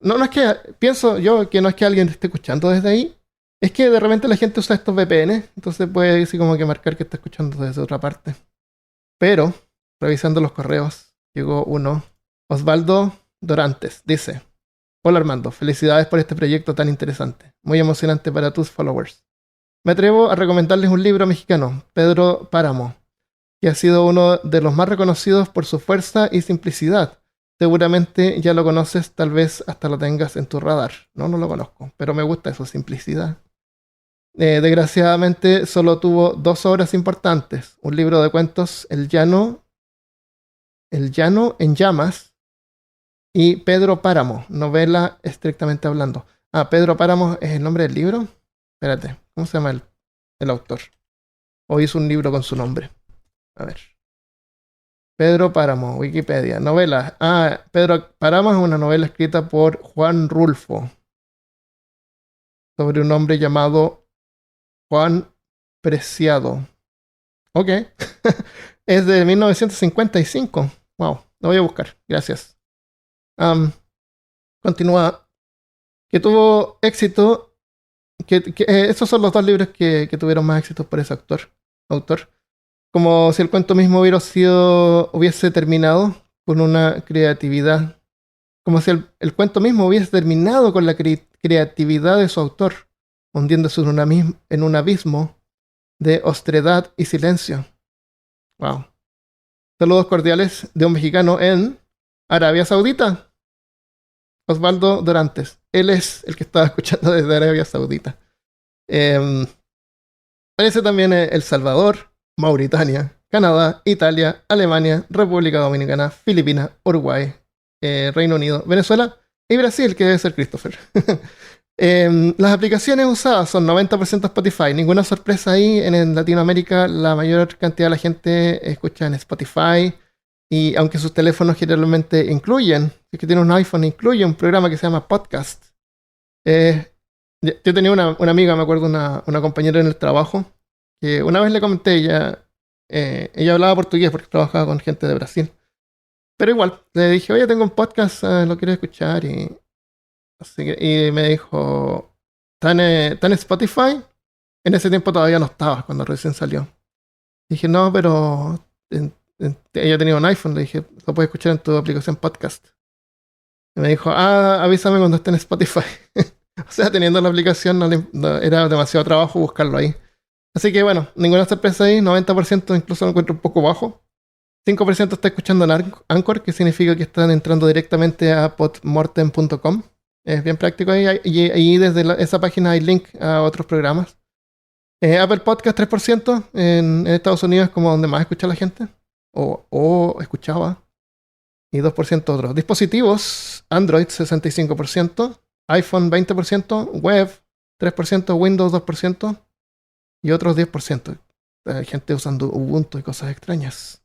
no es que... Pienso yo que no es que alguien esté escuchando desde ahí. Es que de repente la gente usa estos VPN. Entonces puede así como que marcar que está escuchando desde otra parte. Pero, revisando los correos, llegó uno. Osvaldo Dorantes dice: hola Armando, felicidades por este proyecto tan interesante. Muy emocionante para tus followers. Me atrevo a recomendarles un libro mexicano, Pedro Páramo, que ha sido uno de los más reconocidos por su fuerza y simplicidad. Seguramente ya lo conoces, tal vez hasta lo tengas en tu radar. No lo conozco, pero me gusta eso, simplicidad. Desgraciadamente solo tuvo 2 obras importantes. Un libro de cuentos, El Llano en Llamas, y Pedro Páramo, novela estrictamente hablando. Pedro Páramo es el nombre del libro. Espérate, ¿cómo se llama el autor? O hizo un libro con su nombre. A ver. Pedro Páramo, Wikipedia. Novela. Pedro Páramo es una novela escrita por Juan Rulfo sobre un hombre llamado Juan Preciado. Ok. Es de 1955. Wow. Lo voy a buscar. Gracias. Continúa. Que tuvo éxito. Estos son los 2 libros que tuvieron más éxito por ese autor. Como si el cuento mismo hubiese terminado con una creatividad. Como si el cuento mismo hubiese terminado con la creatividad de su autor, hundiéndose en un abismo de ostredad y silencio. Wow. Saludos cordiales de un mexicano en Arabia Saudita. Osvaldo Dorantes. Él es el que estaba escuchando desde Arabia Saudita. Aparece también El Salvador, Mauritania, Canadá, Italia, Alemania, República Dominicana, Filipinas, Uruguay, Reino Unido, Venezuela y Brasil, que debe ser Christopher. Las aplicaciones usadas son 90% Spotify. Ninguna sorpresa ahí. En Latinoamérica la mayor cantidad de la gente escucha en Spotify. Y aunque sus teléfonos generalmente incluyen, si es que tiene un iPhone, incluye un programa que se llama Podcast. Yo tenía una amiga, me acuerdo, una compañera en el trabajo, que una vez le comenté, ella hablaba portugués porque trabajaba con gente de Brasil. Pero igual, le dije, oye, tengo un podcast, lo quiero escuchar. Y me dijo, ¿está en Spotify? En ese tiempo todavía no estaba, cuando recién salió. Dije, no, pero ella tenía un iPhone, le dije, lo puedes escuchar en tu aplicación podcast. Y me dijo, avísame cuando esté en Spotify. O sea, teniendo la aplicación era demasiado trabajo buscarlo ahí. Así que bueno, ninguna sorpresa ahí, 90% incluso lo encuentro un poco bajo. 5% está escuchando en Anchor, que significa que están entrando directamente a podmortem.com. Es bien práctico ahí. Y ahí desde esa página hay link a otros programas. Apple Podcast 3%. En Estados Unidos es como donde más escucha la gente. O escuchaba. Y 2% otros. Dispositivos, Android 65%. iPhone 20%. Web 3%. Windows 2%. Y otros 10%. Gente usando Ubuntu y cosas extrañas.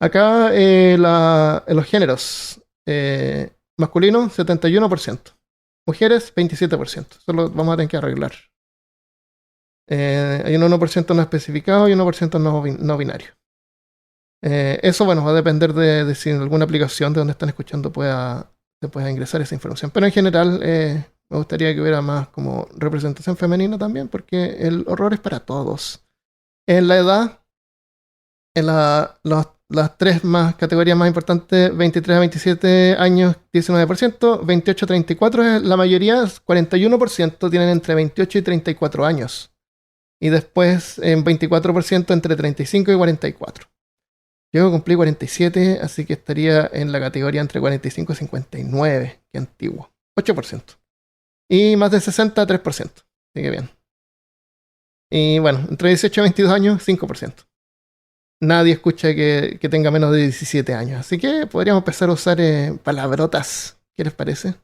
Acá en los géneros. Masculino 71%. Mujeres 27%. Eso lo vamos a tener que arreglar. Hay un 1% no especificado y un 1% no binario. Eso, bueno, va a depender de si en alguna aplicación de donde están escuchando se pueda ingresar esa información. Pero en general me gustaría que hubiera más como representación femenina también, porque el horror es para todos. En la edad, las tres categorías más importantes, 23 a 27 años, 19%, 28 a 34 es la mayoría, 41% tienen entre 28 y 34 años. Y después en 24% entre 35 y 44. Yo cumplí 47, así que estaría en la categoría entre 45 y 59, que antiguo. 8%. Y más de 60 a 3%. Así que bien. Y bueno, entre 18 y 22 años, 5%. Nadie escucha que tenga menos de 17 años. Así que podríamos empezar a usar palabrotas. ¿Qué les parece?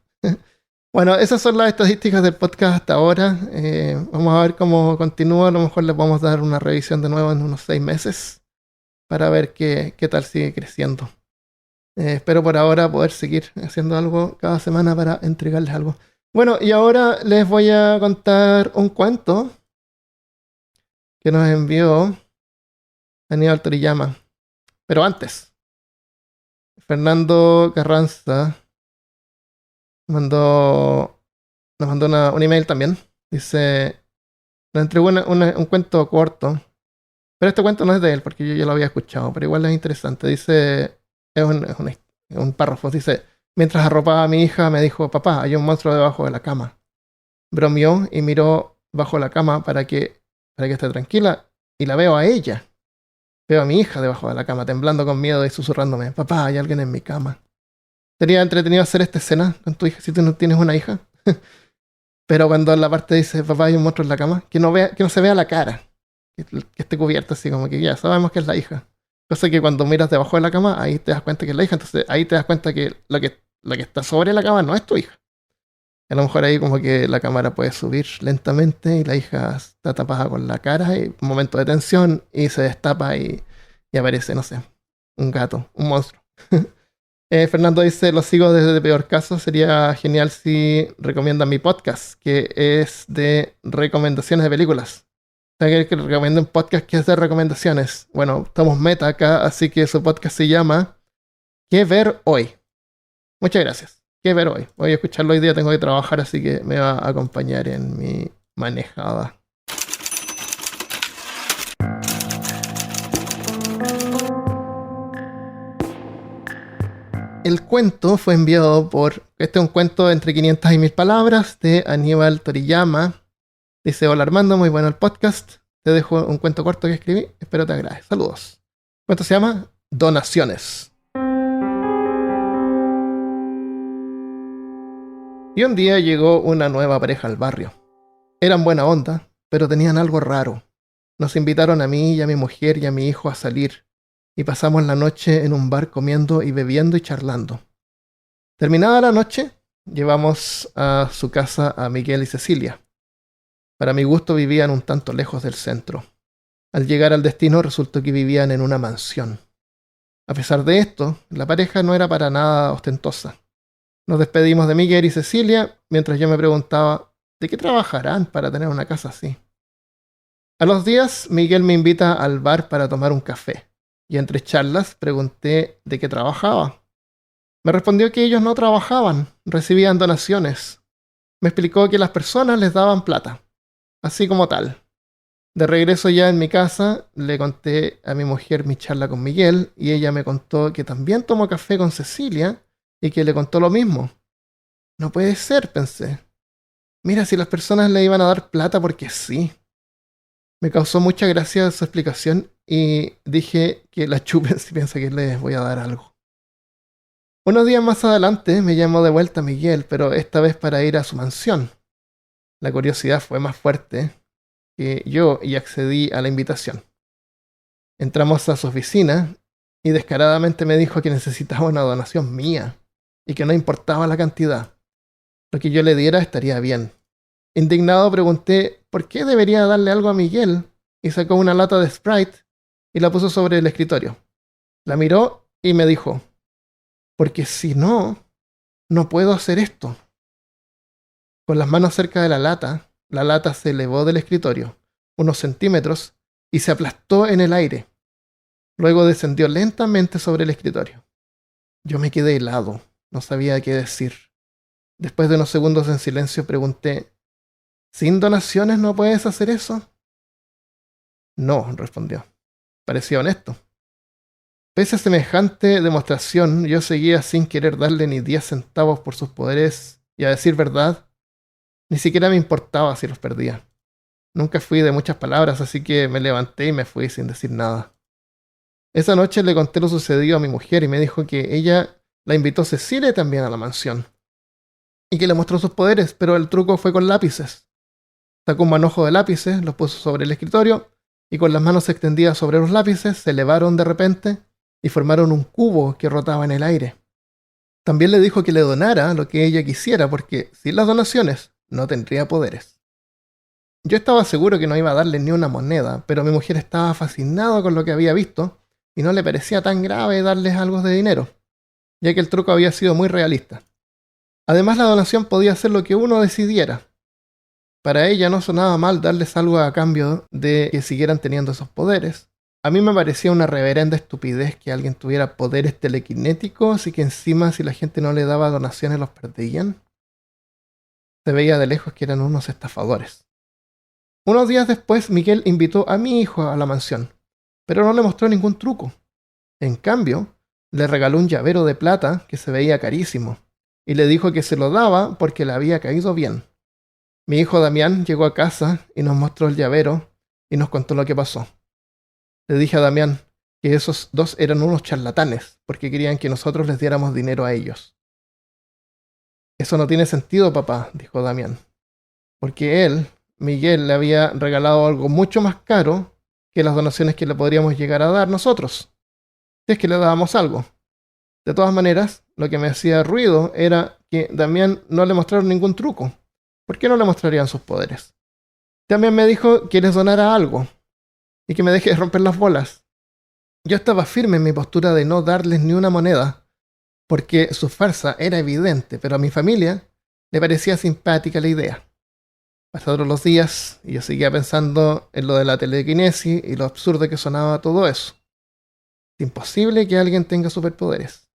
Bueno, esas son las estadísticas del podcast hasta ahora. Vamos a ver cómo continúa. A lo mejor les vamos a dar una revisión de nuevo en unos 6 meses para ver qué tal sigue creciendo. Espero por ahora poder seguir haciendo algo cada semana para entregarles algo. Bueno, y ahora les voy a contar un cuento que nos envió Aníbal Toriyama. Pero antes, Fernando Carranza nos mandó un email también. Dice, nos entregó un cuento corto. Pero este cuento no es de él, porque yo ya lo había escuchado, pero igual es interesante. Dice, es un párrafo, dice, mientras arropaba a mi hija me dijo, papá, hay un monstruo debajo de la cama. Bromeó y miró bajo la cama para que esté tranquila, y la veo a ella. Veo a mi hija debajo de la cama, temblando con miedo y susurrándome, papá, hay alguien en mi cama. Sería entretenido hacer esta escena con tu hija si tú no tienes una hija. Pero cuando en la parte dice, papá, hay un monstruo en la cama, que no se vea la cara. Que esté cubierta así como que ya sabemos que es la hija. Cosa que cuando miras debajo de la cama, ahí te das cuenta que es la hija. Entonces ahí te das cuenta que lo que está sobre la cama no es tu hija. A lo mejor ahí como que la cámara puede subir lentamente y la hija está tapada con la cara y un momento de tensión y se destapa y aparece, no sé, un gato, un monstruo. Fernando dice, lo sigo desde Peor Caso. Sería genial si recomiendan mi podcast, que es de recomendaciones de películas. Que recomiendo un podcast que es de recomendaciones. Bueno, estamos meta acá, así que su podcast se llama ¿Qué ver hoy? Muchas gracias. ¿Qué ver hoy? Voy a escucharlo hoy día, tengo que trabajar, así que me va a acompañar en mi manejada. El cuento fue enviado este es un cuento entre 500 y 1000 palabras de Aníbal Toriyama. Dice, hola Armando, muy bueno el podcast. Te dejo un cuento corto que escribí, espero te agrade. Saludos. El cuento se llama Donaciones. Y un día llegó una nueva pareja al barrio. Eran buena onda, pero tenían algo raro. Nos invitaron a mí y a mi mujer y a mi hijo a salir, y pasamos la noche en un bar comiendo y bebiendo y charlando. Terminada la noche, llevamos a su casa a Miguel y Cecilia. Para mi gusto vivían un tanto lejos del centro. Al llegar al destino resultó que vivían en una mansión. A pesar de esto, la pareja no era para nada ostentosa. Nos despedimos de Miguel y Cecilia mientras yo me preguntaba ¿de qué trabajarán para tener una casa así? A los días, Miguel me invita al bar para tomar un café, y entre charlas pregunté de qué trabajaba. Me respondió que ellos no trabajaban, recibían donaciones. Me explicó que las personas les daban plata, así como tal. De regreso ya en mi casa, le conté a mi mujer mi charla con Miguel, y ella me contó que también tomó café con Cecilia, y que le contó lo mismo. No puede ser, pensé. Mira, si las personas le iban a dar plata porque sí. Me causó mucha gracia su explicación y dije que la chupen si piensa que les voy a dar algo. Unos días más adelante me llamó de vuelta Miguel, pero esta vez para ir a su mansión. La curiosidad fue más fuerte que yo y accedí a la invitación. Entramos a su oficina y descaradamente me dijo que necesitaba una donación mía y que no importaba la cantidad. Lo que yo le diera estaría bien. Indignado pregunté por qué debería darle algo a Miguel y sacó una lata de Sprite y la puso sobre el escritorio. La miró y me dijo, porque si no, no puedo hacer esto. Con las manos cerca de la lata se elevó del escritorio unos centímetros y se aplastó en el aire. Luego descendió lentamente sobre el escritorio. Yo me quedé helado, no sabía qué decir. Después de unos segundos en silencio pregunté, ¿sin donaciones no puedes hacer eso? No, respondió. Parecía honesto. Pese a semejante demostración, yo seguía sin querer darle ni 10 centavos por sus poderes, y a decir verdad, ni siquiera me importaba si los perdía. Nunca fui de muchas palabras, así que me levanté y me fui sin decir nada. Esa noche le conté lo sucedido a mi mujer y me dijo que ella la invitó Cecilia también a la mansión, y que le mostró sus poderes, pero el truco fue con lápices. Sacó un manojo de lápices, los puso sobre el escritorio, y con las manos extendidas sobre los lápices se elevaron de repente y formaron un cubo que rotaba en el aire. También le dijo que le donara lo que ella quisiera, porque sin las donaciones no tendría poderes. Yo estaba seguro que no iba a darle ni una moneda, pero mi mujer estaba fascinada con lo que había visto y no le parecía tan grave darles algo de dinero, ya que el truco había sido muy realista. Además, la donación podía ser lo que uno decidiera. Para ella no sonaba mal darles algo a cambio de que siguieran teniendo esos poderes. A mí me parecía una reverenda estupidez que alguien tuviera poderes telequinéticos y que encima si la gente no le daba donaciones los perdían. Se veía de lejos que eran unos estafadores. Unos días después, Miguel invitó a mi hijo a la mansión, pero no le mostró ningún truco. En cambio, le regaló un llavero de plata que se veía carísimo, y le dijo que se lo daba porque le había caído bien. Mi hijo Damián llegó a casa y nos mostró el llavero y nos contó lo que pasó. Le dije a Damián que esos dos eran unos charlatanes porque querían que nosotros les diéramos dinero a ellos. Eso no tiene sentido, papá, dijo Damián, porque él, Miguel, le había regalado algo mucho más caro que las donaciones que le podríamos llegar a dar nosotros, si es que le dábamos algo. De todas maneras, lo que me hacía ruido era que Damián no le mostraron ningún truco. ¿Por qué no le mostrarían sus poderes? También me dijo que les donara algo y que me deje de romper las bolas. Yo estaba firme en mi postura de no darles ni una moneda, porque su farsa era evidente, pero a mi familia le parecía simpática la idea. Pasaron los días y yo seguía pensando en lo de la telequinesis y lo absurdo que sonaba todo eso. Es imposible que alguien tenga superpoderes.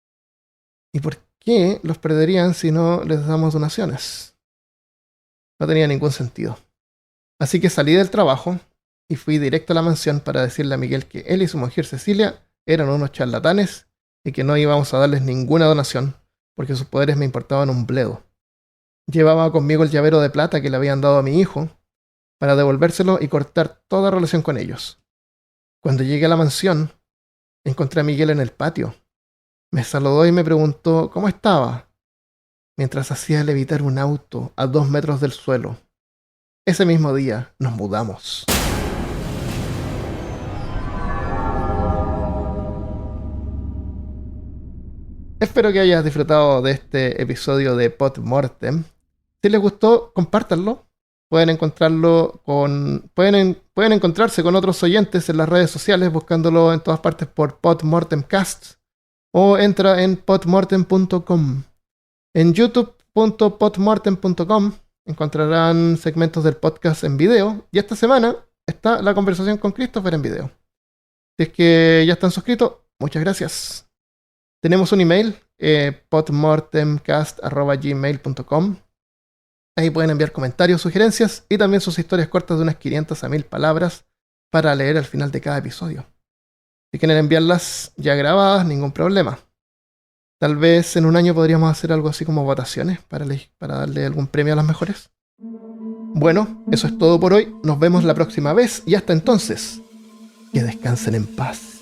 ¿Y por qué los perderían si no les damos donaciones? No tenía ningún sentido. Así que salí del trabajo y fui directo a la mansión para decirle a Miguel que él y su mujer Cecilia eran unos charlatanes y que no íbamos a darles ninguna donación porque sus poderes me importaban un bledo. Llevaba conmigo el llavero de plata que le habían dado a mi hijo para devolvérselo y cortar toda relación con ellos. Cuando llegué a la mansión, encontré a Miguel en el patio. Me saludó y me preguntó cómo estaba, mientras hacía levitar un auto a 2 metros del suelo. Ese mismo día nos mudamos. Espero que hayas disfrutado de este episodio de Podmortem. Si les gustó, compártanlo. Pueden encontrarse con otros oyentes en las redes sociales buscándolo en todas partes por Podmortemcast o entra en podmortem.com. En youtube.podmortem.com encontrarán segmentos del podcast en video y esta semana está la conversación con Christopher en video. Si es que ya están suscritos, muchas gracias. Tenemos un email, podmortemcast@gmail.com. Ahí pueden enviar comentarios, sugerencias y también sus historias cortas de unas 500 a 1000 palabras para leer al final de cada episodio. Si quieren enviarlas ya grabadas, ningún problema. Tal vez en un año podríamos hacer algo así como votaciones para darle algún premio a las mejores. Bueno, eso es todo por hoy. Nos vemos la próxima vez y hasta entonces, que descansen en paz.